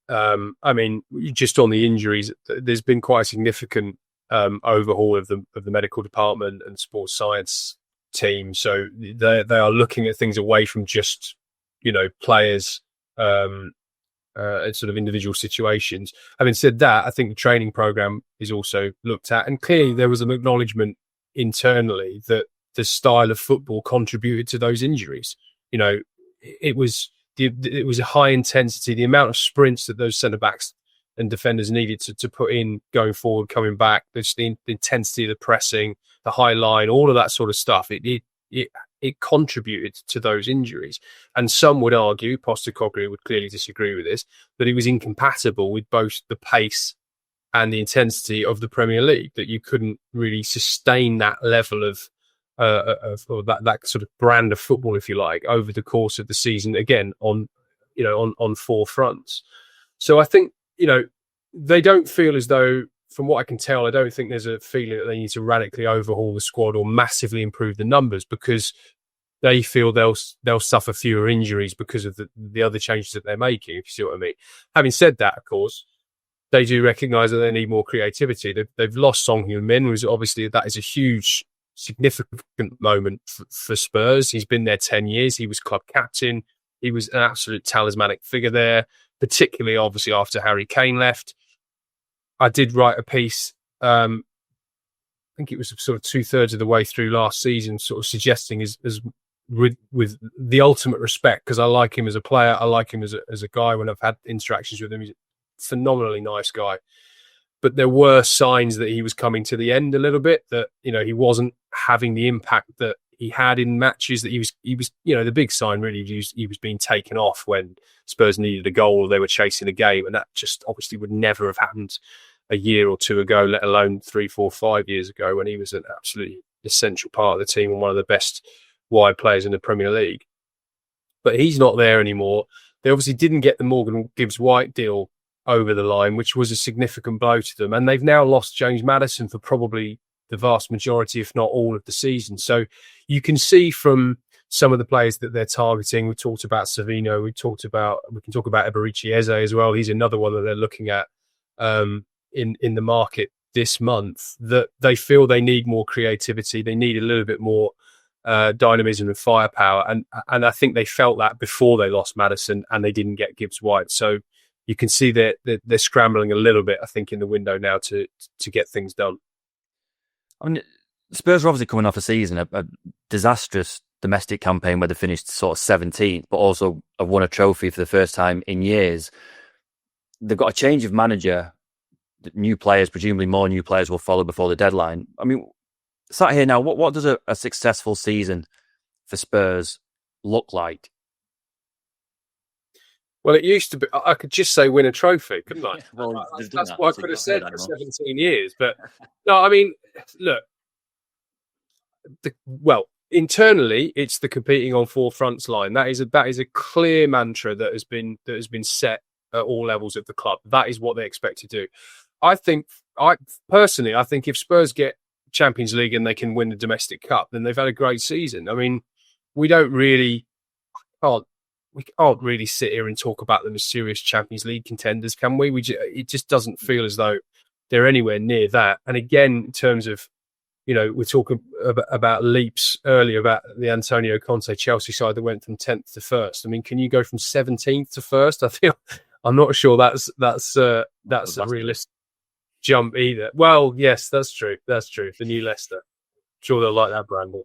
Just on the injuries, there's been quite a significant overhaul of the medical department and sports science team. So they are looking at things away from just, players and sort of individual situations. Having said that, I think the training program is also looked at, and clearly there was an acknowledgement internally that the style of football contributed to those injuries. It was a high intensity, the amount of sprints that those centre backs and defenders needed to put in going forward, coming back, the intensity of the pressing, the high line, all of that sort of stuff. It contributed to those injuries. And some would argue, Postecoglou would clearly disagree with this, that it was incompatible with both the pace and the intensity of the Premier League, that you couldn't really sustain that level of that sort of brand of football, if you like, over the course of the season, again, on 4 fronts. So I think, they don't feel as though, from what I can tell, I don't think there's a feeling that they need to radically overhaul the squad or massively improve the numbers, because they feel they'll suffer fewer injuries because of the other changes that they're making, if you see what I mean. Having said that, of course, they do recognise that they need more creativity. They've lost Son Heung-min, which obviously that is a huge, significant moment for Spurs. He's been there 10 years. He was club captain. He was an absolute talismanic figure there, particularly obviously after Harry Kane left. I did write a piece, I think it was sort of 2/3 of the way through last season, sort of suggesting as with the ultimate respect, because I like him as a player. I like him as a guy when I've had interactions with him. He's phenomenally nice guy, but there were signs that he was coming to the end a little bit, that he wasn't having the impact that he had in matches, that he was the big sign really, he was being taken off when Spurs needed a goal or they were chasing a game, and that just obviously would never have happened a year or two ago, let alone 3, 4, 5 years ago, when he was an absolutely essential part of the team and one of the best wide players in the Premier League. But he's not there anymore. They obviously didn't get the Morgan Gibbs-White deal over the line, which was a significant blow to them. And they've now lost James Maddison for probably the vast majority, if not all, of the season. So you can see from some of the players that they're targeting. We talked about Savino. We can talk about Eberici Eze as well. He's another one that they're looking at in the market this month, that they feel they need more creativity. They need a little bit more dynamism and firepower. And I think they felt that before they lost Maddison and they didn't get Gibbs-White. So you can see that they're scrambling a little bit, I think, in the window now to get things done. I mean, Spurs are obviously coming off a season, a disastrous domestic campaign where they finished sort of 17th, but also have won a trophy for the first time in years. They've got a change of manager, new players, presumably more new players will follow before the deadline. I mean, sat here now, what does a successful season for Spurs look like? Well, it used to be, I could just say win a trophy, couldn't I? Well, that's what I could have said for 17 years. But no, I mean, look, internally, it's the competing on four fronts line. That is a clear mantra that has been set at all levels of the club. That is what they expect to do. I personally think if Spurs get Champions League and they can win the domestic cup, then they've had a great season. I mean, we can't really sit here and talk about them as serious Champions League contenders, can we? It just doesn't feel as though they're anywhere near that. And again, in terms of, we're talking about leaps earlier about the Antonio Conte Chelsea side that went from 10th to 1st. I mean, can you go from 17th to 1st? I'm not sure that's a realistic jump either. Well, yes, that's true. The new Leicester. I'm sure they'll like that branding.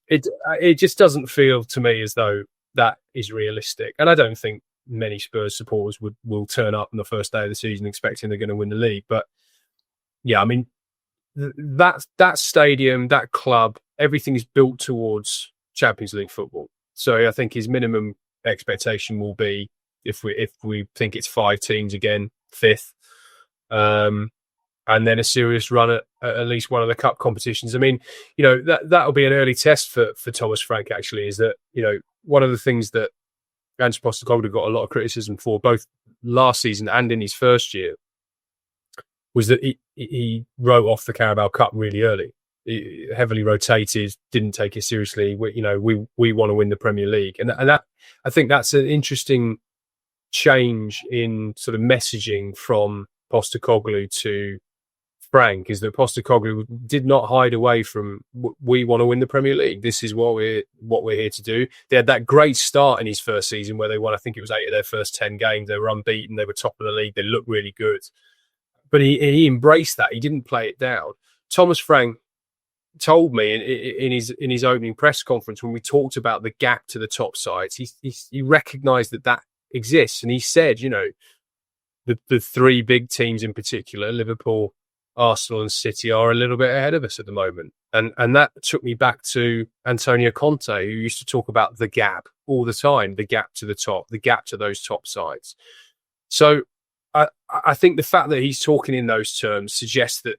It just doesn't feel to me as though that is realistic. And I don't think many Spurs supporters will turn up on the first day of the season expecting they're going to win the league. But yeah, I mean, that stadium, that club, everything is built towards Champions League football. So I think his minimum expectation will be, if we think it's 5 teams again, 5th, and then a serious run at least one of the cup competitions. I mean, that'll be an early test for Thomas Frank, actually, is that, one of the things that Ange Postecoglou got a lot of criticism for, both last season and in his first year, was that he wrote off the Carabao Cup really early. He heavily rotated, didn't take it seriously. We want to win the Premier League. And that, I think that's an interesting change in sort of messaging from Postecoglou to Frank, is that Postecoglou did not hide away from, we want to win the Premier League. This is what we're here to do. They had that great start in his first season where they won, I think it was 8 of their first 10 games. They were unbeaten. They were top of the league. They looked really good. But he embraced that. He didn't play it down. Thomas Frank told me in his opening press conference, when we talked about the gap to the top sides, he recognised that exists. And he said, the 3 big teams in particular, Liverpool, Arsenal and City, are a little bit ahead of us at the moment. And that took me back to Antonio Conte, who used to talk about the gap all the time, the gap to the top, the gap to those top sides. So I think the fact that he's talking in those terms suggests that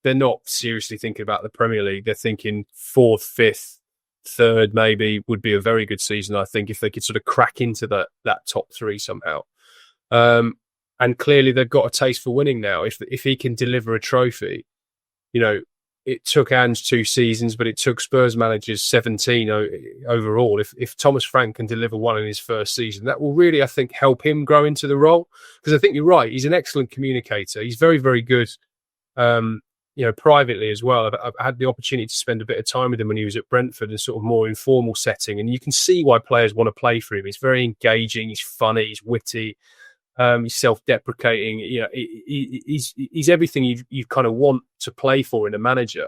they're not seriously thinking about the Premier League. They're thinking 4th, 5th, 3rd maybe would be a very good season, I think, if they could sort of crack into that top 3 somehow. And clearly they've got a taste for winning now. If he can deliver a trophy, it took Ange 2 seasons, but it took Spurs managers 17 overall. If Thomas Frank can deliver one in his first season, that will really, I think, help him grow into the role. Because I think you're right. He's an excellent communicator. He's very, very good, privately as well. I've had the opportunity to spend a bit of time with him when he was at Brentford in a sort of more informal setting. And you can see why players want to play for him. He's very engaging. He's funny. He's witty. He's self-deprecating. He's everything you kind of want to play for in a manager.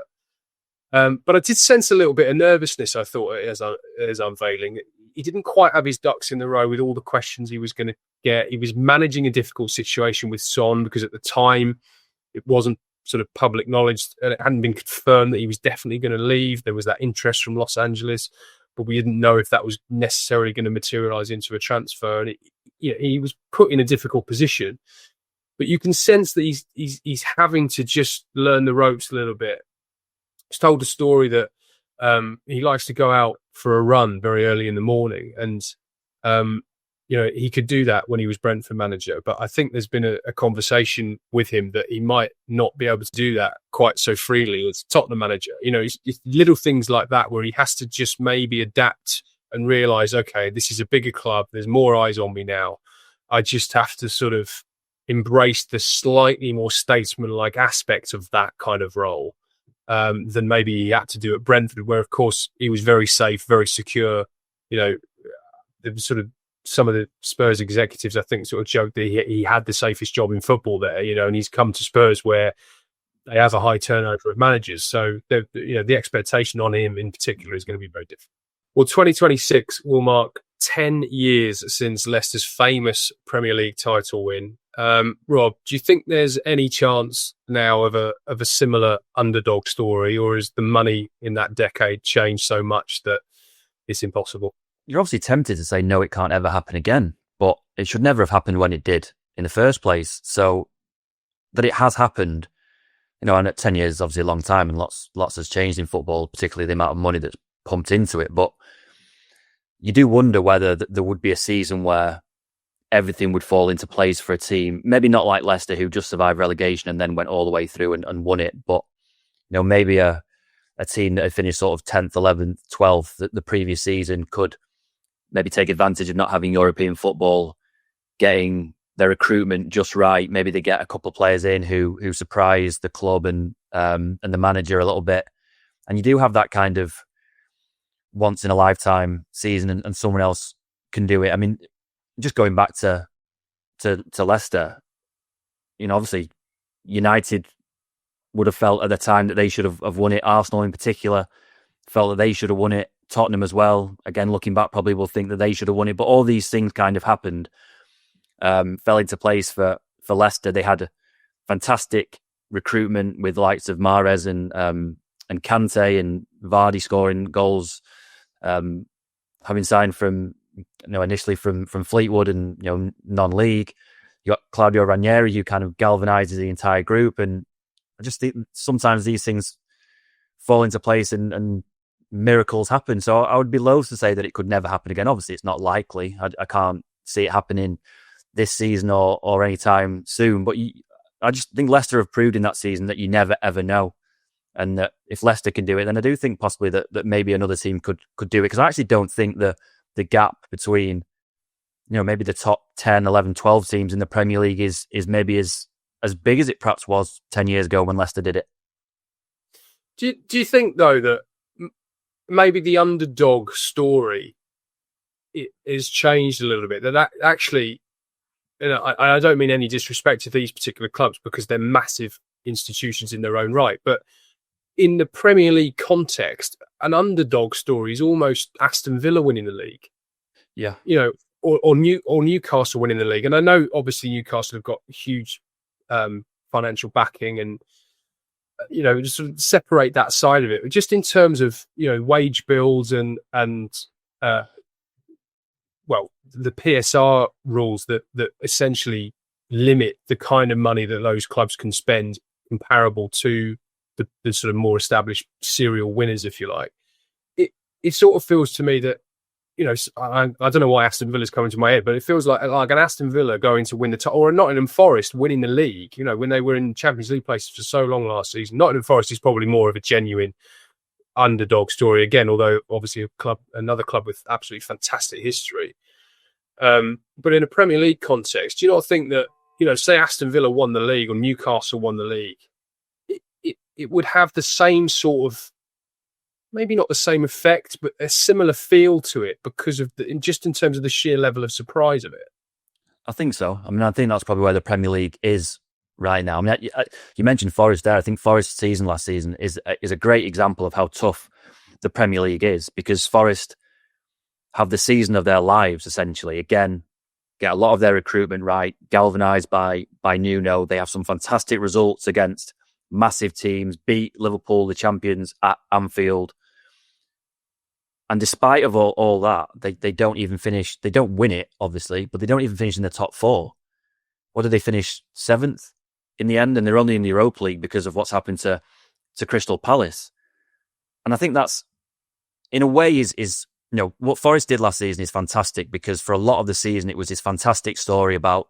But I did sense a little bit of nervousness, I thought, as unveiling. He didn't quite have his ducks in the row with all the questions he was going to get. He was managing a difficult situation with Son because at the time it wasn't sort of public knowledge and it hadn't been confirmed that he was definitely going to leave. There was that interest from Los Angeles, but we didn't know if that was necessarily going to materialize into a transfer. And he was put in a difficult position, but you can sense that he's having to just learn the ropes a little bit. He's told a story that he likes to go out for a run very early in the morning, and he could do that when he was Brentford manager. But I think there's been a conversation with him that he might not be able to do that quite so freely as Tottenham manager. It's little things like that where he has to just maybe adapt and realise, okay, this is a bigger club. There's more eyes on me now. I just have to sort of embrace the slightly more statesman-like aspect of that kind of role than maybe he had to do at Brentford, where, of course, he was very safe, very secure. There was sort of some of the Spurs executives, I think, sort of joked that he had the safest job in football there, and he's come to Spurs where they have a high turnover of managers. So, the expectation on him in particular is going to be very different. Well, 2026 will mark 10 years since Leicester's famous Premier League title win. Rob, do you think there's any chance now of a similar underdog story, or is the money in that decade changed so much that it's impossible? You're obviously tempted to say, no, it can't ever happen again, but it should never have happened when it did in the first place. So that it has happened, and at 10 years is obviously a long time, and lots has changed in football, particularly the amount of money that's pumped into it. But you do wonder whether there would be a season where everything would fall into place for a team. Maybe not like Leicester, who just survived relegation and then went all the way through and won it. But, maybe a team that had finished sort of 10th, 11th, 12th the previous season could maybe take advantage of not having European football, getting their recruitment just right. Maybe they get a couple of players in who surprise the club and the manager a little bit. And you do have that kind of once in a lifetime season, and someone else can do it. I mean, just going back to Leicester, obviously United would have felt at the time that they should have won it. Arsenal in particular felt that they should have won it. Tottenham as well, again, looking back, probably will think that they should have won it. But all these things kind of happened, fell into place for Leicester. They had a fantastic recruitment with the likes of Mahrez and Kante and Vardy scoring goals, having signed from initially from Fleetwood and non-league. You got Claudio Ranieri, who kind of galvanizes the entire group, and I just think sometimes these things fall into place and miracles happen. So I would be loath to say that it could never happen again. Obviously, it's not likely. I can't see it happening this season or anytime soon. But I just think Leicester have proved in that season that you never ever know. And that if Leicester can do it, then I do think possibly that maybe another team could do it. Because I actually don't think the gap between, maybe the top 10, 11, 12 teams in the Premier League is maybe as big as it perhaps was 10 years ago when Leicester did it. Do you think, though, that maybe the underdog story is changed a little bit? That actually, I don't mean any disrespect to these particular clubs because they're massive institutions in their own right, but in the Premier League context, an underdog story is almost Aston Villa winning the league. Yeah. Or Newcastle winning the league. And I know obviously Newcastle have got huge financial backing and, just sort of separate that side of it. But just in terms of, wage bills and the PSR rules that essentially limit the kind of money that those clubs can spend comparable to the sort of more established serial winners, if you like. It sort of feels to me that I don't know why Aston Villa's coming to my head, but it feels like an Aston Villa going to win the title, or a Nottingham Forest winning the league. When they were in Champions League places for so long last season. Nottingham Forest is probably more of a genuine underdog story again, although obviously another club with absolutely fantastic history. But in a Premier League context, do you not think that, say Aston Villa won the league or Newcastle won the league, it would have the same sort of, maybe not the same effect, but a similar feel to it because of just in terms of the sheer level of surprise of it? I think so. I think that's probably where the Premier League is right now. You mentioned Forest there. I think Forest's season last season is a great example of how tough the Premier League is, because Forest have the season of their lives, essentially. Again, get a lot of their recruitment right, galvanised by Nuno. They have some fantastic results against massive teams, beat Liverpool, the champions, at Anfield. And despite of all that, they don't even finish. They don't win it, obviously, but they don't even finish in the top four. What did they finish? 7th in the end? And they're only in the Europa League because of what's happened to Crystal Palace. And I think that's, in a way, is what Forest did last season is fantastic, because for a lot of the season, it was this fantastic story about,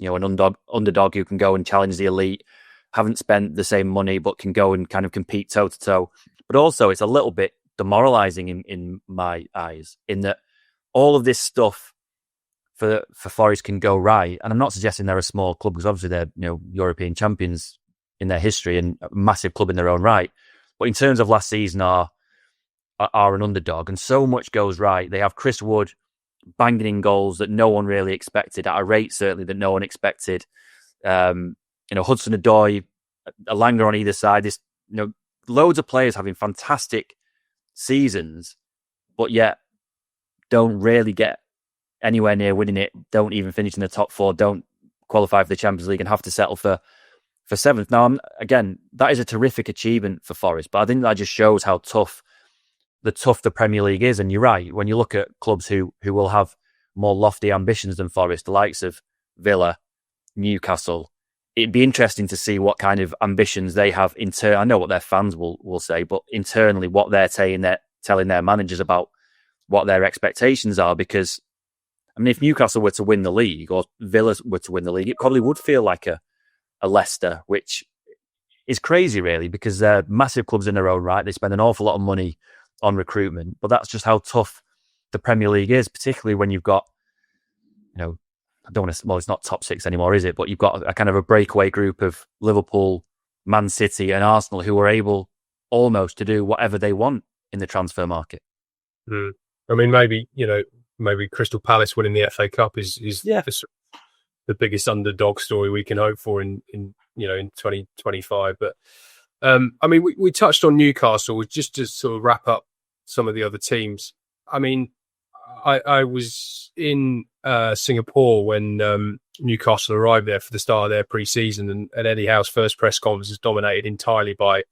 an underdog who can go and challenge the elite, haven't spent the same money, but can go and kind of compete toe to toe. But also, it's a little bit demoralizing in my eyes, in that all of this stuff for Forest can go right. And I'm not suggesting they're a small club, because obviously they're European champions in their history and a massive club in their own right. But in terms of last season, are an underdog, and so much goes right. They have Chris Wood banging in goals that no one really expected, at a rate certainly that no one expected. Hudson-Odoi, Elanga on either side. This, loads of players having fantastic seasons, but yet don't really get anywhere near winning it, don't even finish in the top four, don't qualify for the Champions League, and have to settle for 7th. Now, again, that is a terrific achievement for Forest, but I think that just shows how tough the Premier League is. And you're right, when you look at clubs who will have more lofty ambitions than Forest, the likes of Villa, Newcastle, it'd be interesting to see what kind of ambitions they have I know what their fans will say, but internally what they're telling their managers about what their expectations are. Because, if Newcastle were to win the league, or Villa were to win the league, it probably would feel like a Leicester, which is crazy, really, because they're massive clubs in their own right. They spend an awful lot of money on recruitment, but that's just how tough the Premier League is, particularly when you've got, it's not top 6 anymore, is it? But you've got a kind of a breakaway group of Liverpool, Man City and Arsenal who are able almost to do whatever they want in the transfer market. Maybe Crystal Palace winning the FA Cup is the biggest underdog story we can hope for in 2025. But we touched on Newcastle just to sort of wrap up some of the other teams. I was in Singapore when Newcastle arrived there for the start of their pre-season, and Eddie Howe's first press conference was dominated entirely by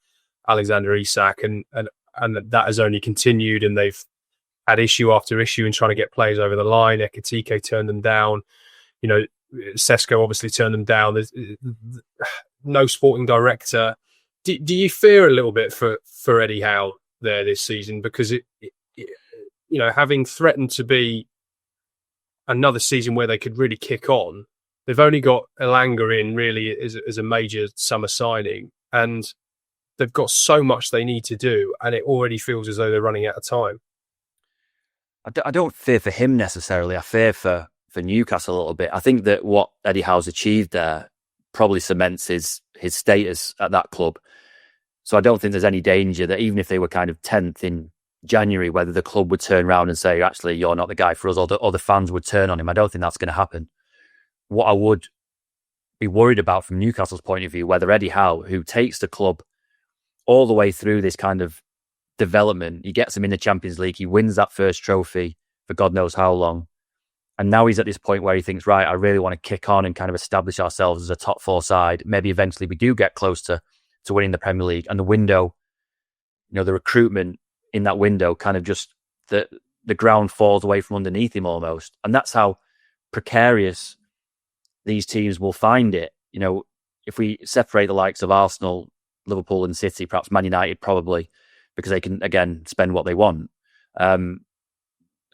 Alexander Isak, and that has only continued, and they've had issue after issue in trying to get players over the line. Ekitike turned them down. Sesko obviously turned them down. There's no sporting director. Do you fear a little bit for Eddie Howe there this season? Because having threatened to be another season where they could really kick on, they've only got Elanga in really as a major summer signing, and they've got so much they need to do, and it already feels as though they're running out of time. I don't fear for him necessarily. I fear for Newcastle a little bit. I think that what Eddie Howe's achieved there probably cements his status at that club. So I don't think there's any danger that even if they were kind of 10th in January, whether the club would turn around and say, actually, you're not the guy for us, or the fans would turn on him. I don't think that's going to happen. What I would be worried about from Newcastle's point of view, whether Eddie Howe, who takes the club all the way through this kind of development, he gets them in the Champions League, he wins that first trophy for God knows how long, and now he's at this point where he thinks, right, I really want to kick on and kind of establish ourselves as a top 4 side. Maybe eventually we do get close to winning the Premier League, and the window, the recruitment in that window kind of just the ground falls away from underneath him almost. And that's how precarious these teams will find it. If we separate the likes of Arsenal, Liverpool and City, perhaps Man United probably, because they can, again, spend what they want.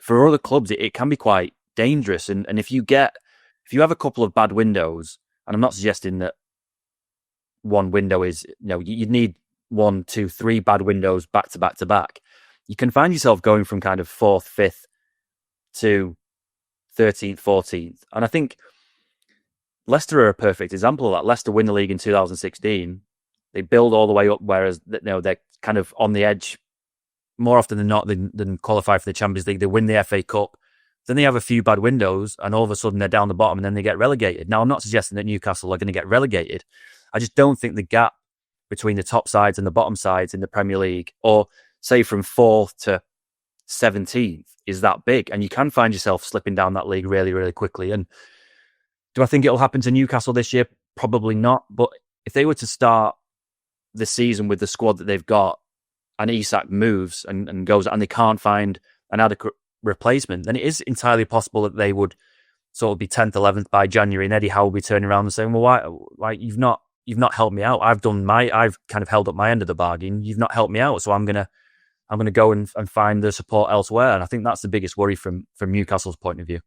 for other clubs, it can be quite dangerous. And if you have a couple of bad windows, and I'm not suggesting that one window is, you'd need 1, 2, 3 bad windows back to back to back. You can find yourself going from kind of 4th, 5th to 13th, 14th. And I think Leicester are a perfect example of that. Leicester win the league in 2016. They build all the way up, whereas they're kind of on the edge more often than not than qualify for the Champions League. They win the FA Cup. Then they have a few bad windows, and all of a sudden they're down the bottom, and then they get relegated. Now, I'm not suggesting that Newcastle are going to get relegated. I just don't think the gap between the top sides and the bottom sides in the Premier League, or say from 4th to 17th, is that big. And you can find yourself slipping down that league really, really quickly. And do I think it'll happen to Newcastle this year? Probably not. But if they were to start the season with the squad that they've got, and Isak moves and goes, and they can't find an adequate replacement, then it is entirely possible that they would sort of be 10th, 11th by January, and Eddie Howe will be turning around and saying, well, why you've not helped me out. I've kind of held up my end of the bargain. You've not helped me out. So I'm going to go and find the support elsewhere. And I think that's the biggest worry from Newcastle's point of view.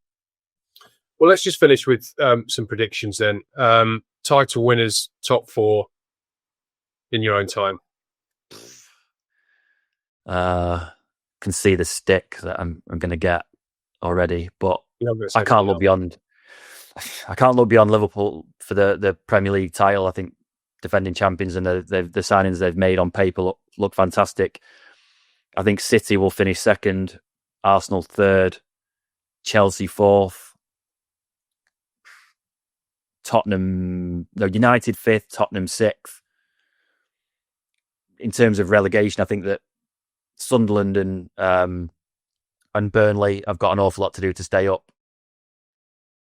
Well, let's just finish with some predictions then. Title winners, top 4 in your own time. Can see the stick that I'm going to get already, but I can't look beyond Liverpool for the Premier League title. I think defending champions and the signings they've made on paper look fantastic. I think City will finish 2nd, Arsenal 3rd, Chelsea 4th, United 5th, Tottenham 6th. In terms of relegation, I think that Sunderland and Burnley have got an awful lot to do to stay up.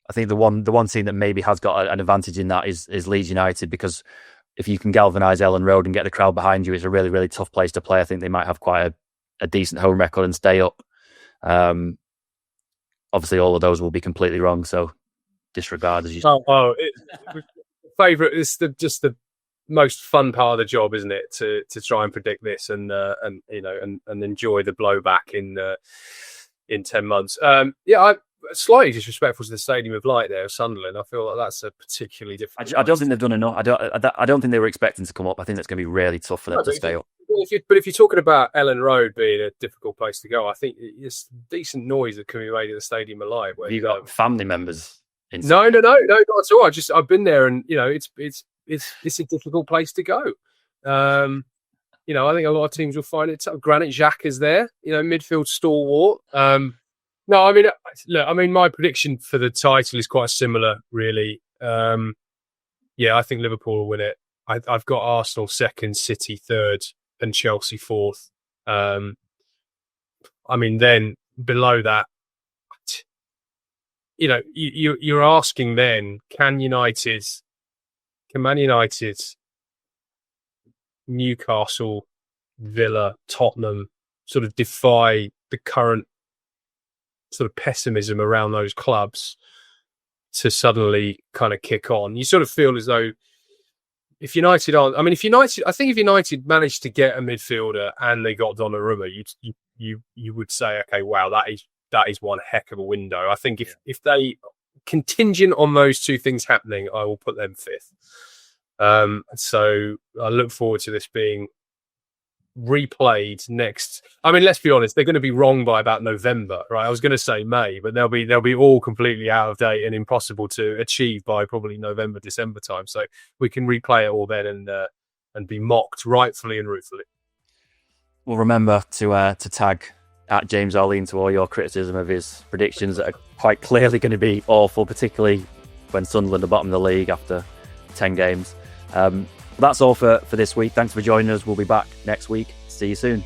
I think the one team that maybe has got an advantage in that is Leeds United, because if you can galvanise Ellen Road and get the crowd behind you, it's a really, really tough place to play. I think they might have quite a decent home record and stay up. Obviously, all of those will be completely wrong, so disregard as you. Favourite is just the most fun part of the job, isn't it? To try and predict this and enjoy the blowback in 10 months. I'm slightly disrespectful to the Stadium of Light there, Sunderland. I feel like that's a particularly different. I don't think they've done enough. I don't think they were expecting to come up. I think that's going to be really tough for them to stay up. But if you're talking about Ellen Road being a difficult place to go, I think it's decent noise that can be made at the Stadium of Light. Have you got family members? No, not at all. I've been there, and it's a difficult place to go. I think a lot of teams will find it tough. Granit Xhaka is there, midfield stalwart. My prediction for the title is quite similar, really. I think Liverpool will win it. I've got Arsenal 2nd, City 3rd, and Chelsea 4th. Then below that, you're asking then, can Man United, Newcastle, Villa, Tottenham sort of defy the current sort of pessimism around those clubs to suddenly kind of kick on? You sort of feel as though if United managed to get a midfielder and they got Donnarumma, you would say, okay, wow, that is one heck of a window. I think if they contingent on those two things happening, I will put them 5th. So I look forward to this being replayed next. Let's be honest, they're going to be wrong by about November, right? I was going to say May, but they'll be all completely out of date and impossible to achieve by probably November, December time. So we can replay it all then and be mocked rightfully and ruefully. Well, remember to tag at James Olley into all your criticism of his predictions that are quite clearly going to be awful, particularly when Sunderland are bottom of the league after 10 games. That's all for this week. Thanks for joining us. We'll be back next week. See you soon.